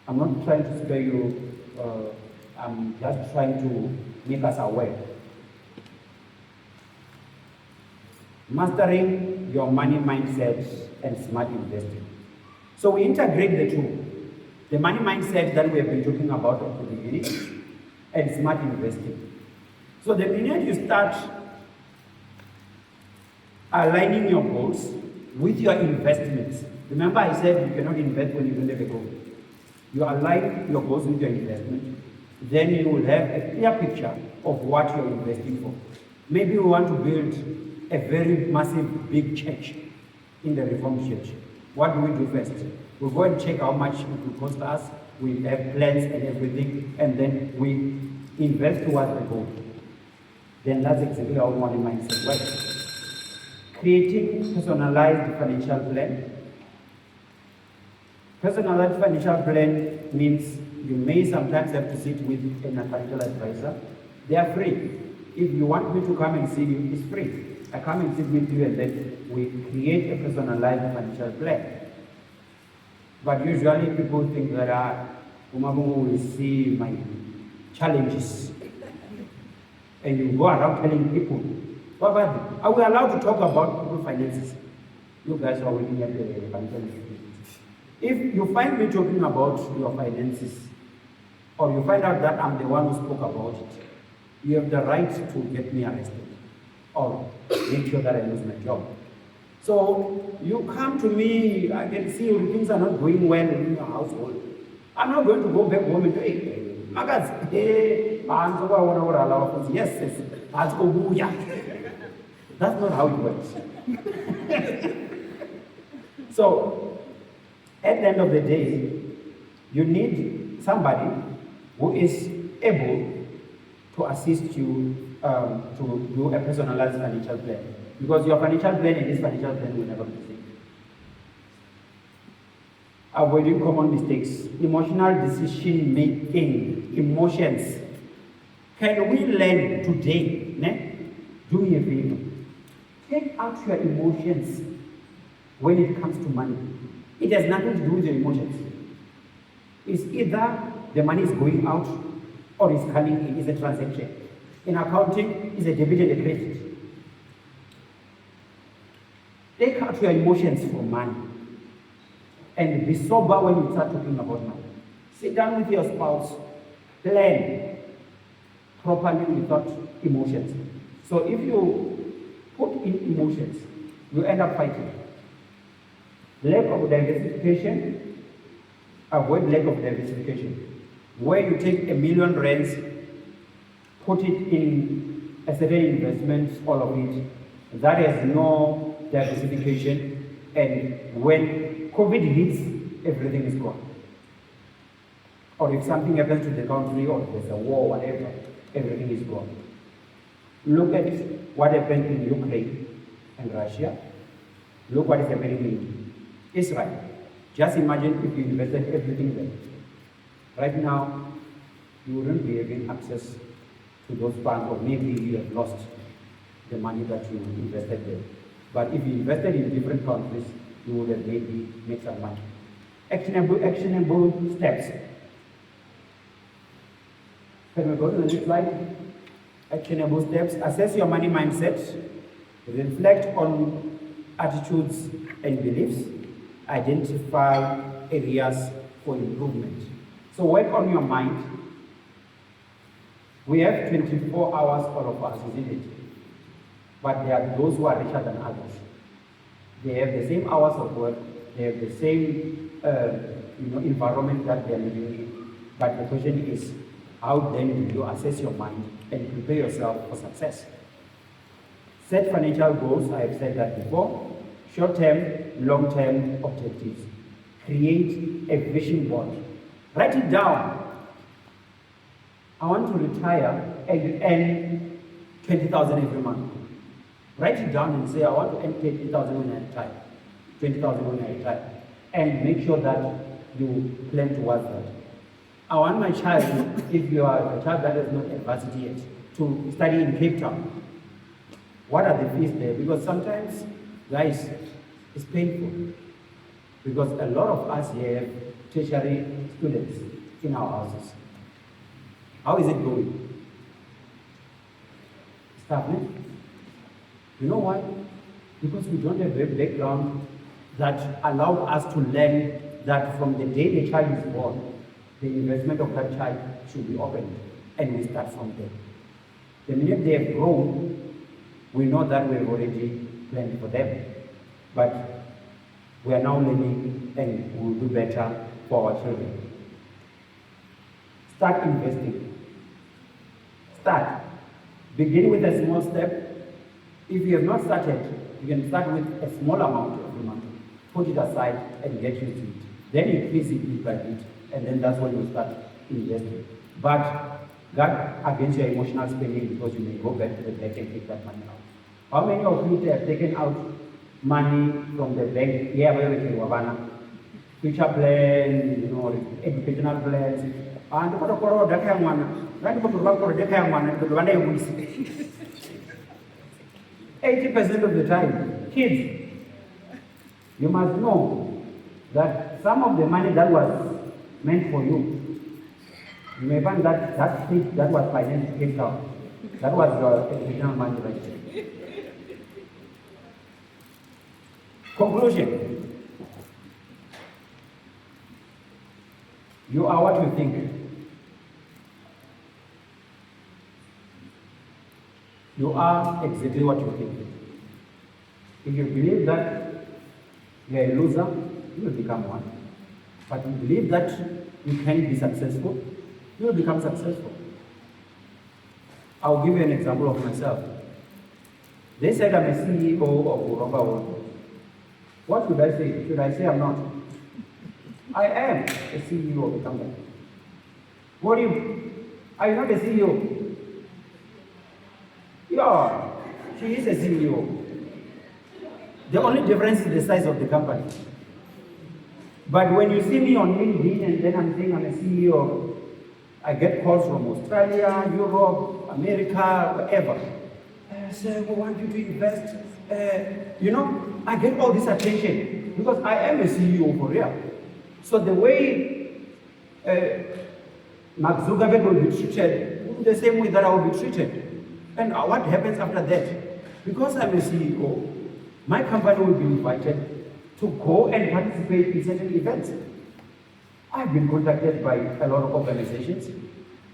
I'm not trying to scare you, I'm just trying to make us aware. Mastering your money mindset and smart investing. So we integrate the two. The money mindset that we have been talking about at the beginning and smart investing. So the minute you start aligning your goals with your investments, remember I said you cannot invest when you don't have a goal. You align your goals with your investment, then you will have a clear picture of what you're investing for. Maybe we want to build a very massive, big church in the Reformed Church. What do we do first? We go and check how much it will cost us, we have plans and everything, and then we invest towards the goal. Then that's exactly our money mindset works. Creating personalized financial plan. Personalized financial plan means you may sometimes have to sit with a financial advisor. They are free. If you want me to come and see you, it's free. I come and sit with you and then we create a personalized financial plan. But usually people think that Umagungu will see my challenges. And you go around telling people, are we allowed to talk about people's finances? You guys are looking at the financial institutions. If you find me talking about your finances, or you find out that I'm the one who spoke about it, you have the right to get me arrested, or make sure that I lose my job. So you come to me, I can see things are not going well in your household. I'm not going to go back home and say, hey, Magas, hey, yes, that's not how it works. So, at the end of the day, you need somebody who is able to assist you to do a personalized financial plan. Because your financial plan and this financial plan will never be the same. Avoiding common mistakes, emotional decision making, emotions. Can we learn today? Do me a favor. Take out your emotions when it comes to money. It has nothing to do with your emotions. It's either the money is going out or it's coming in. It's a transaction. In accounting, it's a debit and a credit. Take out your emotions for money and be sober when you start talking about money. Sit down with your spouse, plan properly without emotions. So if you put in emotions, you end up fighting. Lack of diversification, avoid lack of diversification. Where you take $1 million rands, put it in a certain investment, all of it, that has no diversification, and when COVID hits, everything is gone. Or if something happens to the country, or there's a war, whatever, everything is gone. Look at what happened in Ukraine and Russia. Look what is happening in Israel. Just imagine if you invested everything there. Right now, you wouldn't be having access to those funds, or maybe you have lost the money that you invested there. But if you invested in different countries, you would have maybe made some money. Actionable steps. Can we go to the next slide? Actionable steps. Assess your money mindset. Reflect on attitudes and beliefs. Identify areas for improvement. So work on your mind. We have 24 hours, all of us, isn't it? But there are those who are richer than others. They have the same hours of work, they have the same environment that they are living in. But the question is, how then do you assess your mind and prepare yourself for success? Set financial goals, I have said that before. Short-term, long-term objectives. Create a vision board. Write it down. I want to retire and earn 20,000 every month. Write it down and say, I want to earn 20,000 when I retire, 20,000 when I retire. And make sure that you plan towards that. I want my child, if you are a child that is not university yet, to study in Cape Town. What are the fees there? Because sometimes, guys, it's painful. Because a lot of us here have tertiary students in our houses. How is it going? Stagnant. You know why? Because we don't have a background that allowed us to learn that from the day the child is born, the investment of that child should be opened, and we start from there. The minute they have grown, we know that we have already planned for them. But we are now learning and we will do better for our children. Start investing. Start. Begin with a small step. If you have not started, you can start with a small amount every month. Put it aside and get used to it. Then increase it bit by bit, and then that's when you start investing. But guard against your emotional spending, because you may go back to the bank and take that money out. How many of you have taken out money from the bank? Yeah, future plan, educational plans. And 80% of the time, kids, you must know that some of the money that was meant for you, you may find that that thing that was financed came out. That was your educational money right there. Conclusion. You are what you think. You are exactly what you think. If you believe that you are a loser, you will become one. But you believe that you can be successful, you will become successful. I'll give you an example of myself. They said I'm a CEO of Uromba World. What should I say? Should I say I'm not? I am a CEO of the company. What are you? Are you not a CEO? Yeah, she is a CEO. The only difference is the size of the company. But when you see me on LinkedIn and then I'm saying I'm a CEO, I get calls from Australia, Europe, America, wherever. I say, we want you to invest. I get all this attention because I am a CEO for real. So the way Mark Zuckerberg will be treated, the same way that I will be treated. And what happens after that? Because I'm a CEO, my company will be invited to go and participate in certain events. I've been contacted by a lot of organizations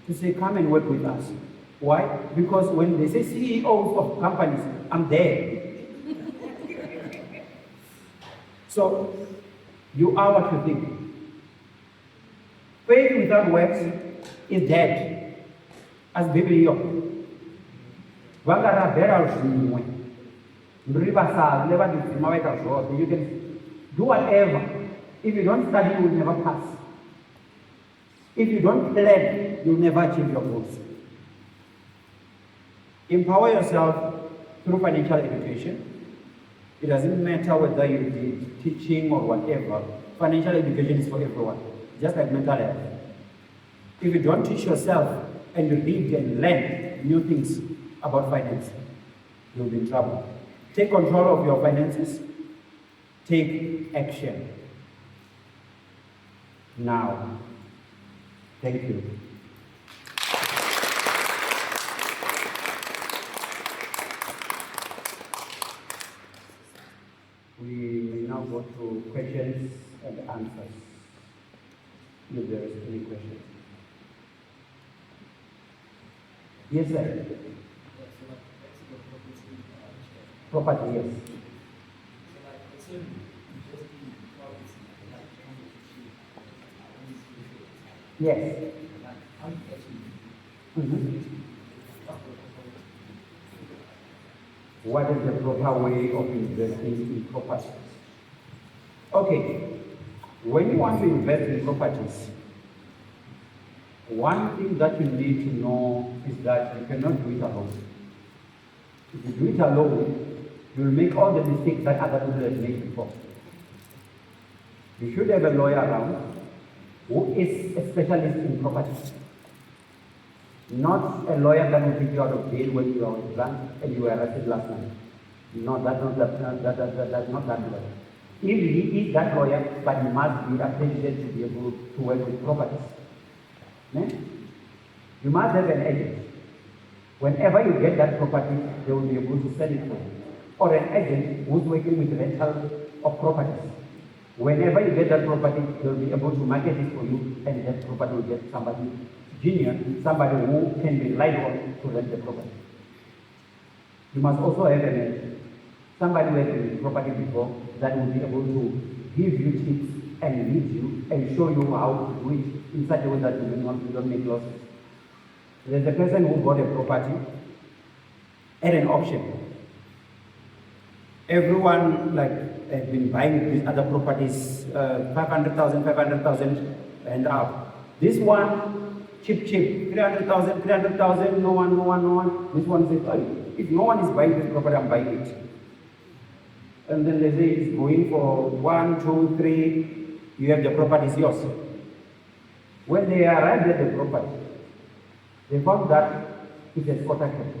to say, come and work with us. Why? Because when they say CEOs of companies, I'm there. So, you are what you think. Faith without works is dead. As Bible. You can do whatever. If you don't study, you will never pass. If you don't plan, you'll never achieve your goals. Empower yourself through financial education. It doesn't matter whether you did teaching or whatever. Financial education is for everyone, just like mental health. If you don't teach yourself and you read and learn new things about finance, you'll be in trouble. Take control of your finances. Take action. Now. Thank you. We may now go to questions and answers. If there is any question. Yes, sir. Property, yes. Yes. Mm-hmm. What is the proper way of investing in properties? Okay, when you want to invest in properties, one thing that you need to know is that you cannot do it alone. If you do it alone, you will make all the mistakes that other people have made before. You should have a lawyer around. who is a specialist in property. Not a lawyer that will take you out of jail when you are on Midrand and you were arrested last night. No, that's not that lawyer. If he is that lawyer, but he must be accredited to be able to work with properties. You must have an agent. Whenever you get that property, they will be able to sell it for you. Or an agent who's working with rental of properties. Whenever you get that property, they'll be able to market it for you, and that property will get somebody genius, somebody who can be relied on to rent the property. You must also have somebody who has been in property before that will be able to give you tips and lead you and show you how to do it in such a way that you don't make losses. There's a person who bought a property at an auction. Everyone has been buying these other properties, 500,000 and up. This one, cheap, 300,000, no one. This one says, oh, if no one is buying this property, I'm buying it. And then they say it's going for 1, 2, 3, you have the property, it's yours. When they arrived at the property, they found that it is protected.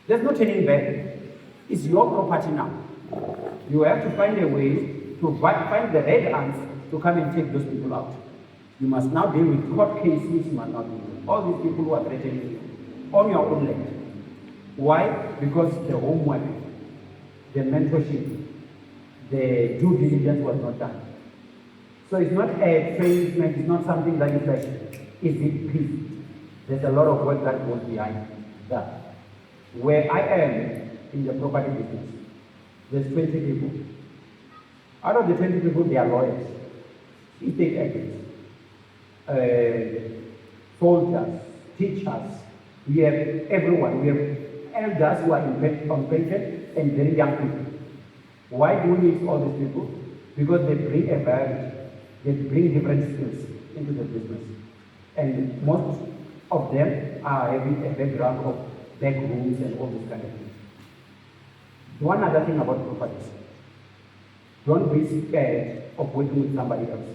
There's no turning back. It's your property now. You have to find a way to find the red ants to come and take those people out. You must now deal with court cases, you must not deal with all these people who are threatening you on your own land. Why? Because the homework, the mentorship, the due diligence was not done. So it's not a training, it's not something that is like easy peasy. There's a lot of work that goes behind that. Where I am in the property business, there's 20 people. Out of the 20 people, they are lawyers, estate agents, soldiers, teachers. We have everyone. We have elders who are on pension and very young people. Why do we need all these people? Because they bring a variety. They bring different skills into the business. And most of them are having a background of back rooms and all these kind of things. One other thing about properties. Don't be scared of working with somebody else.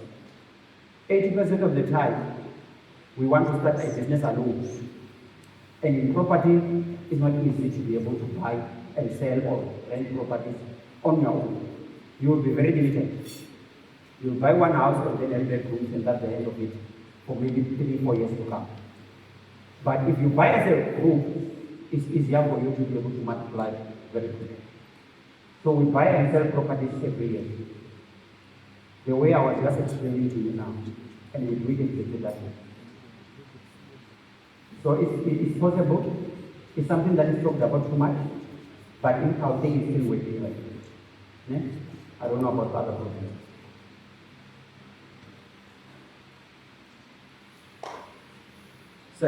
80% of the time, we want to start a business alone. And in property, it's not easy to be able to buy and sell or rent properties on your own. You will be very limited. You buy one house and then have bedrooms and that's the end of it for maybe 3-4 years to come. But if you buy as a group, it's easier for you to be able to multiply very quickly. So we buy and sell properties every year. The way I was just explaining to you now, and we do it exactly that way. So it's possible. It's something that is talked about too much, but in our thing is still working like it. Yeah? I don't know about other problems. So,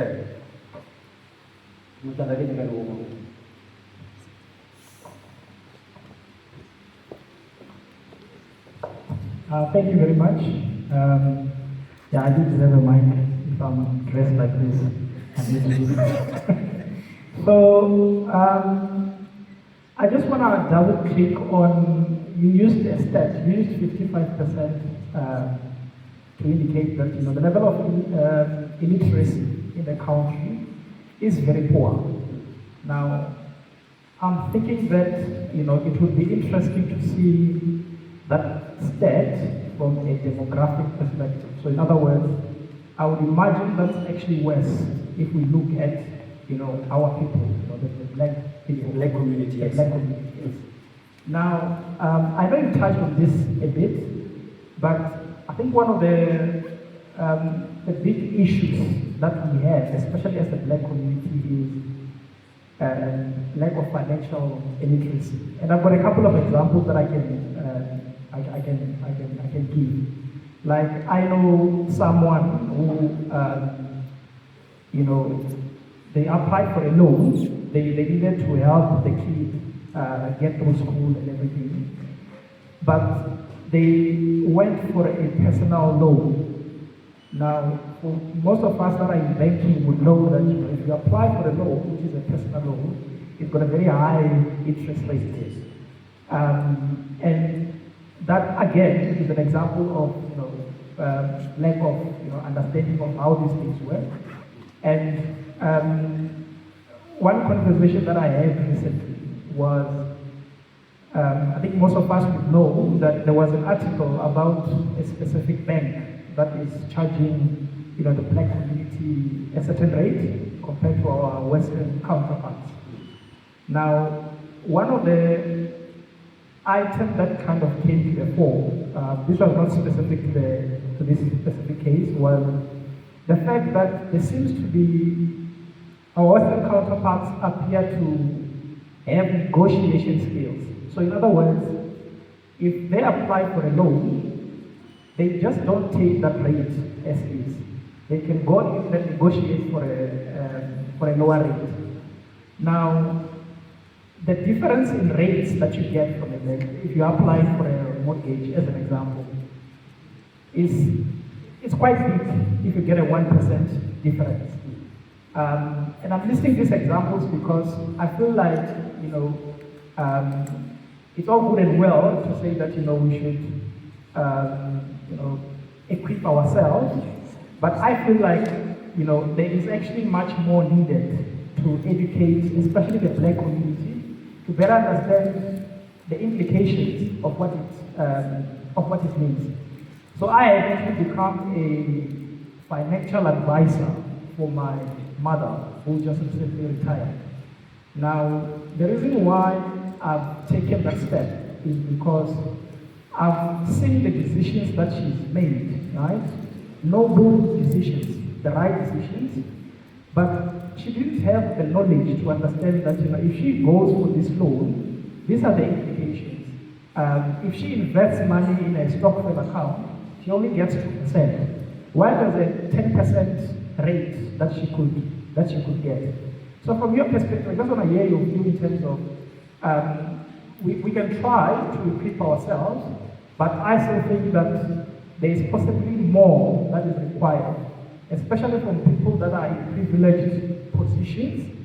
thank you very much. I do deserve a mic if I'm dressed like this. So, I just want to double click on, you used a stat, you used 55% to indicate that the level of illiteracy in the country is very poor. Now, I'm thinking that it would be interesting to see that stat from a demographic perspective. So in other words, I would imagine that's actually worse if we look at our people, the black people, black community. The black community. Yes. Now, I know you touched on this a bit, but I think one of the big issues that we have, especially as the black community, is lack of financial illiteracy. And I've got a couple of examples that I can give. Like, I know someone who, they applied for a loan. They needed to help the kid get through school and everything, but they went for a personal loan. Now, for most of us that are in banking would know that if you apply for a loan, which is a personal loan, it's got a very high interest rate. And that again is an example of lack of understanding of how these things work. And one conversation that I had recently was, I think most of us would know that there was an article about a specific bank that is charging the black community a certain rate compared to our Western counterparts. Now, one of the items that kind of came to the fore, this was not specific to this specific case, was the fact that there seems to be our Western counterparts appear to have negotiation skills. So in other words, if they apply for a loan, they just don't take that rate as is. They can go in and negotiate for a lower rate. Now, the difference in rates that you get from a bank, if you apply for a mortgage, as an example, is quite big if you get a 1% difference. And I'm listing these examples because I feel like, it's all good and well to say that, we should, equip ourselves, but I feel like, there is actually much more needed to educate, especially the black community, to better understand the implications of what it means. So I have actually become a financial advisor for my mother, who just recently retired. Now, the reason why I've taken that step is because I've seen the decisions that she's made, right? Noble decisions, the right decisions, but she didn't have the knowledge to understand that if she goes for this loan, these are the implications. If she invests money in a stokvel account, she only gets 2%. While there's a 10% rate that she could get. So from your perspective, I just want to hear your view in terms of we can try to equip ourselves, but I still think that there is possibly more that is required, especially from people that are in privileged positions,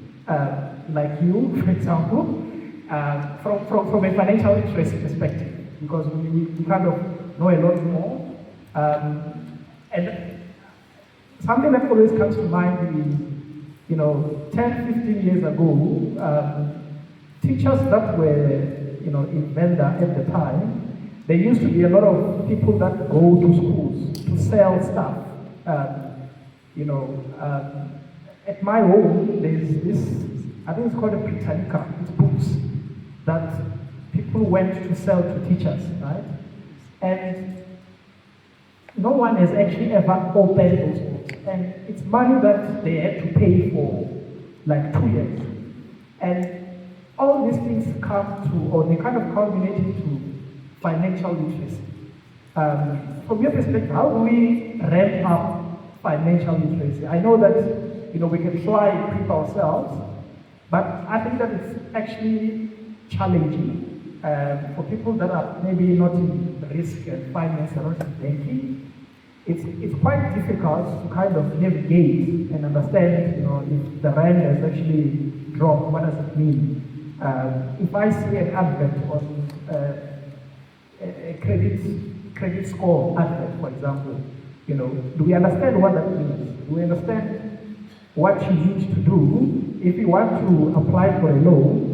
like you, for example, from a financial interest perspective, because we kind of know a lot more. And something that always comes to mind is, 10, 15 years ago, teachers that were, in Venda at the time, there used to be a lot of people that go to schools to sell stuff. At my home, there's this, I think it's called a Britannica, it's books that people went to sell to teachers, right? And no one has actually ever opened those books. And it's money that they had to pay for like 2 years. And all these things come to, or they kind of culminate into financial literacy. From your perspective, how do we ramp up financial literacy? I know that we can try to equip ourselves, but I think that it's actually challenging for people that are maybe not in risk and finance or not in banking. It's quite difficult to kind of navigate and understand, if the rand has actually dropped, what does it mean? If I see an advert on a credit score advert, for example, do we understand what that means? Do we understand what you need to do if you want to apply for a loan?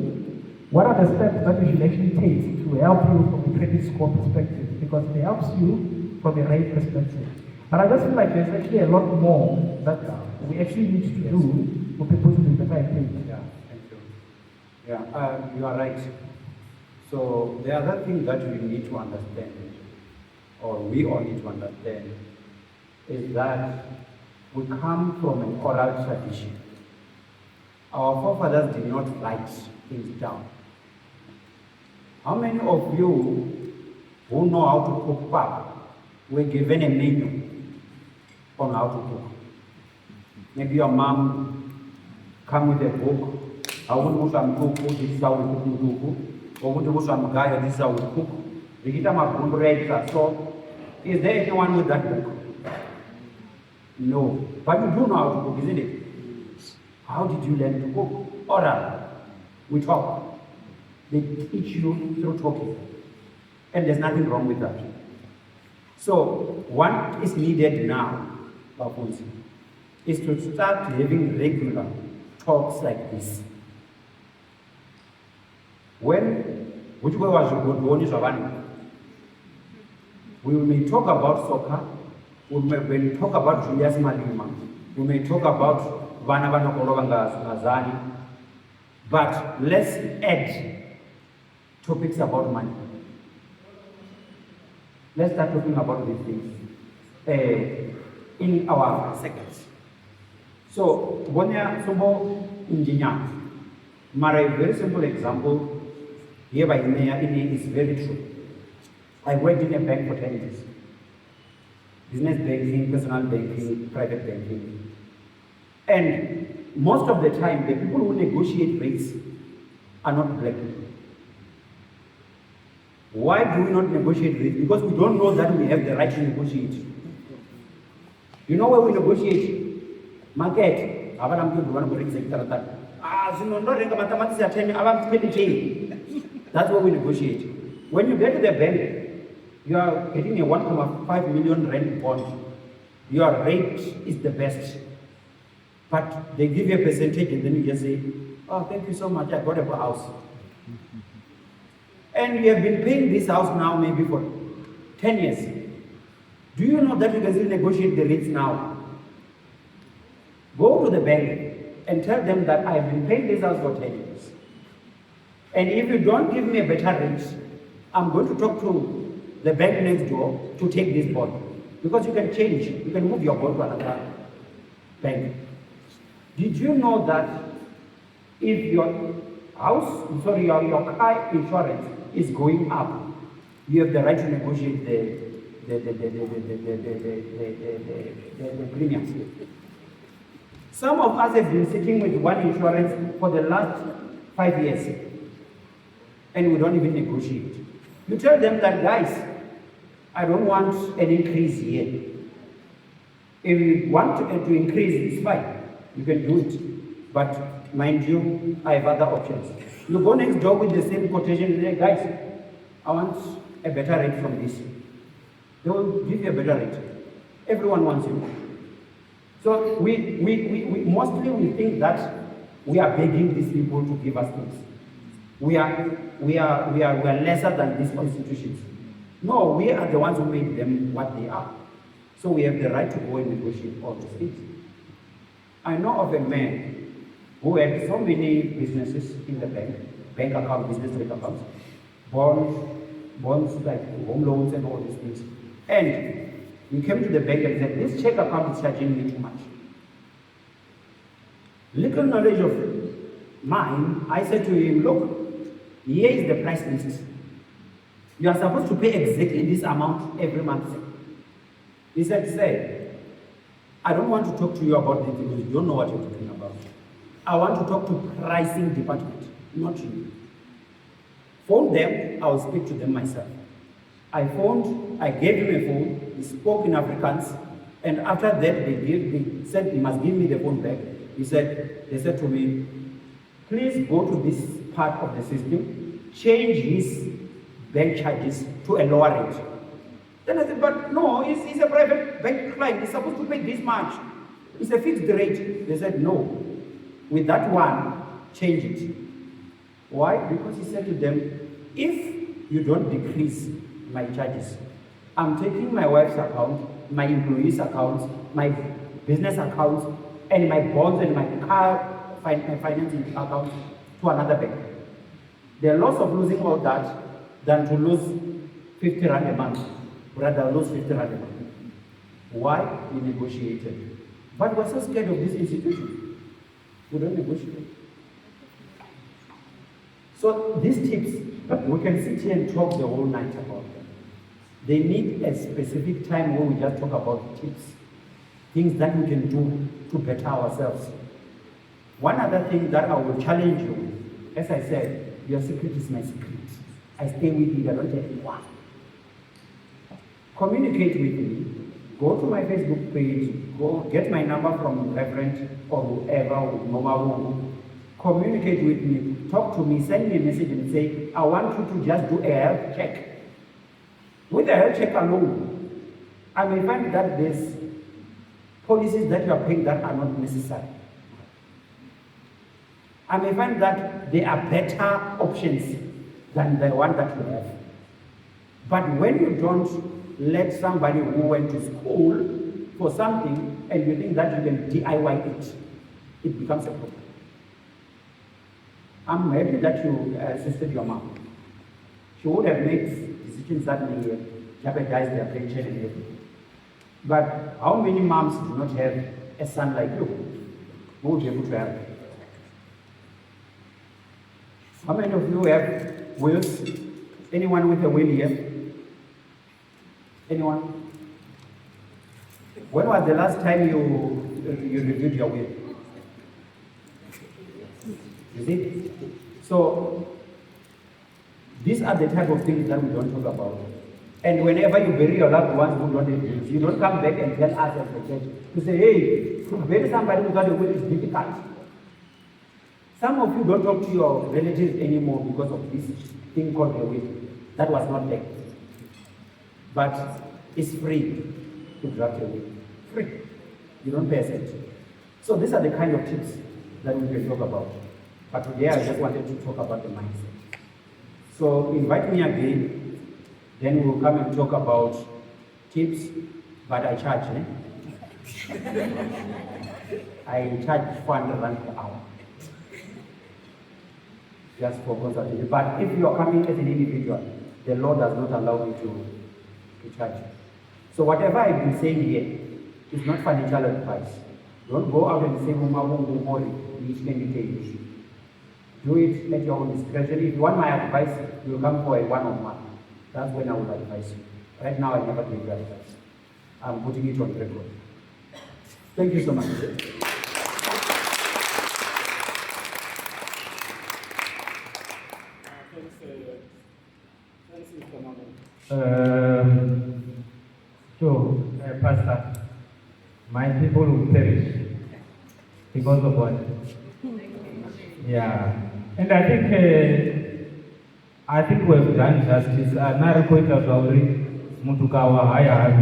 What are the steps that you should actually take to help you from a credit score perspective? Because it helps you from a rate perspective. But I just feel like there's actually a lot more that we actually need to do for people to be better equipped. Yeah, thank you. Yeah, you are right. So the other thing that we need to understand, or we all need to understand, is that we come from an oral tradition. Our forefathers did not write things down. How many of you who know how to cook pap were given a menu on how to cook? Maybe your mom come with a book. I want to cook, this is how we cook. Or want to some guy, this is how we cook. We get them. So, is there anyone with that book? No. But you do know how to cook, isn't it? How did you learn to cook? Oral. We talk. They teach you through talking. And there's nothing wrong with that. So what is needed now, Bapunzi, is to start having regular talks like this. Which way was we may talk about soccer, we may talk about Julius Malima, we may talk about Vana Mazani, but let's add topics about money. Let's start talking about these things in our seconds. So, Bonya Sobo engineer, a very simple example here by Inea is very true. I worked in a bank for 10 years. Business banking, personal banking, private banking. And most of the time, the people who negotiate rates are not black people. Why do we not negotiate rates? Because we don't know that we have the right to negotiate. You know where we negotiate? Market. That's where we negotiate. When you get to the bank, you are getting a 1.5 million rand bond. Your rate is the best. But they give you a percentage and then you just say, oh, thank you so much, I got a house. And you have been paying this house now maybe for 10 years. Do you know that you can still negotiate the rates now? Go to the bank and tell them that I have been paying this house for 10 years. And if you don't give me a better rate, I'm going to talk to the bank next door to take this bond. Because you can change, you can move your bond to another bank. Did you know that if your your car insurance is going up, you have the right to negotiate the premiums? Some of us have been sitting with one insurance for the last 5 years, and we don't even negotiate. You tell them that, guys, I don't want an increase here. If you want to increase, it's fine. You can do it. But mind you, I have other options. You go next door with the same quotation and say, guys, I want a better rate from this. They will give you a better rate. Everyone wants you. So we mostly think that we are begging these people to give us things. We are lesser than these institutions. No, we are the ones who made them what they are. So we have the right to go and negotiate all these things. I know of a man who had so many businesses in the bank account, business bank accounts, bonds like home loans and all these things. And we came to the bank and said, this check account is charging me too much. Little knowledge of mine, I said to him, look, here is the price list. You are supposed to pay exactly this amount every month. He said, say, I don't want to talk to you about this because you don't know what you're talking about. I want to talk to pricing department, not you. Phone them, I will speak to them myself. I phoned, I gave him a phone, he spoke in Afrikaans, and after that they said he must give me the phone back. They said to me, please go to this part of the system, change his bank charges to a lower rate. Then I said, but no, he's a private bank client, he's supposed to pay this much. It's a fixed rate. They said, no, with that one, change it. Why? Because he said to them, if you don't decrease my charges, I'm taking my wife's account, my employees' accounts, my business accounts, and my bonds and my car financing accounts to another bank. The loss of losing all that than to lose 50 rand a month, rather lose 50 rand a month. Why? We negotiated. But we're so scared of this institution. We don't negotiate. So these tips, we can sit here and talk the whole night about them. They need a specific time where we just talk about tips, things that we can do to better ourselves. One other thing that I will challenge you with, as I said, your secret is my secret. I stay with you, I don't tell anyone. Communicate with me. Go to my Facebook page, go get my number from Reverend or whoever, or Mama. Communicate with me, talk to me, send me a message and say, I want you to just do a health check. With the health check alone, I may find that there's policies that you are paying that are not necessary. I may find that there are better options than the one that you have. But when you don't let somebody who went to school for something and you think that you can DIY it, it becomes a problem. I'm happy that you assisted your mom. She would have made decisions that may jeopardize their pension and everything. But how many moms do not have a son like you who would be able to help? How many of you have wills? Anyone with a will here? Anyone? When was the last time you reviewed your will? You see? So, these are the type of things that we don't talk about. And whenever you bury your loved ones who don't have wills, you don't come back and tell us as a church to say, hey, to bury somebody without a will is difficult. Some of you don't talk to your relatives anymore because of this thing called a will. That was not there. But it's free to draft a will. Free. You don't pay a cent. So these are the kind of tips that we can talk about. But today I just wanted to talk about the mindset. So invite me again, then we will come and talk about tips, but I charge, I charge 400 rand per hour. Just for consultation. But if you are coming as an individual, the law does not allow me to charge you. So whatever I've been saying here is not financial advice. Don't go out and say, which can be taken. Do it at your own discretion. If you want my advice, you'll come for a one-on-one. That's when I will advise you. Right now, I never give you advice. I'm putting it on record. Thank you so much. Pastor, my people will perish because of what? Yeah, and I think we've done justice. Another point of Gauri, Mutukawa Haya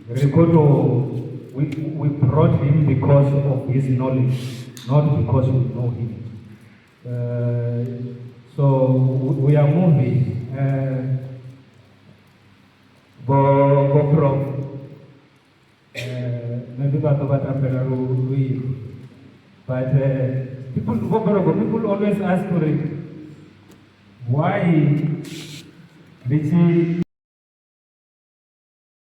Rikoto, we brought him because of his knowledge, not because we know him. So we are moving. Go from maybe but people always ask for it. Why?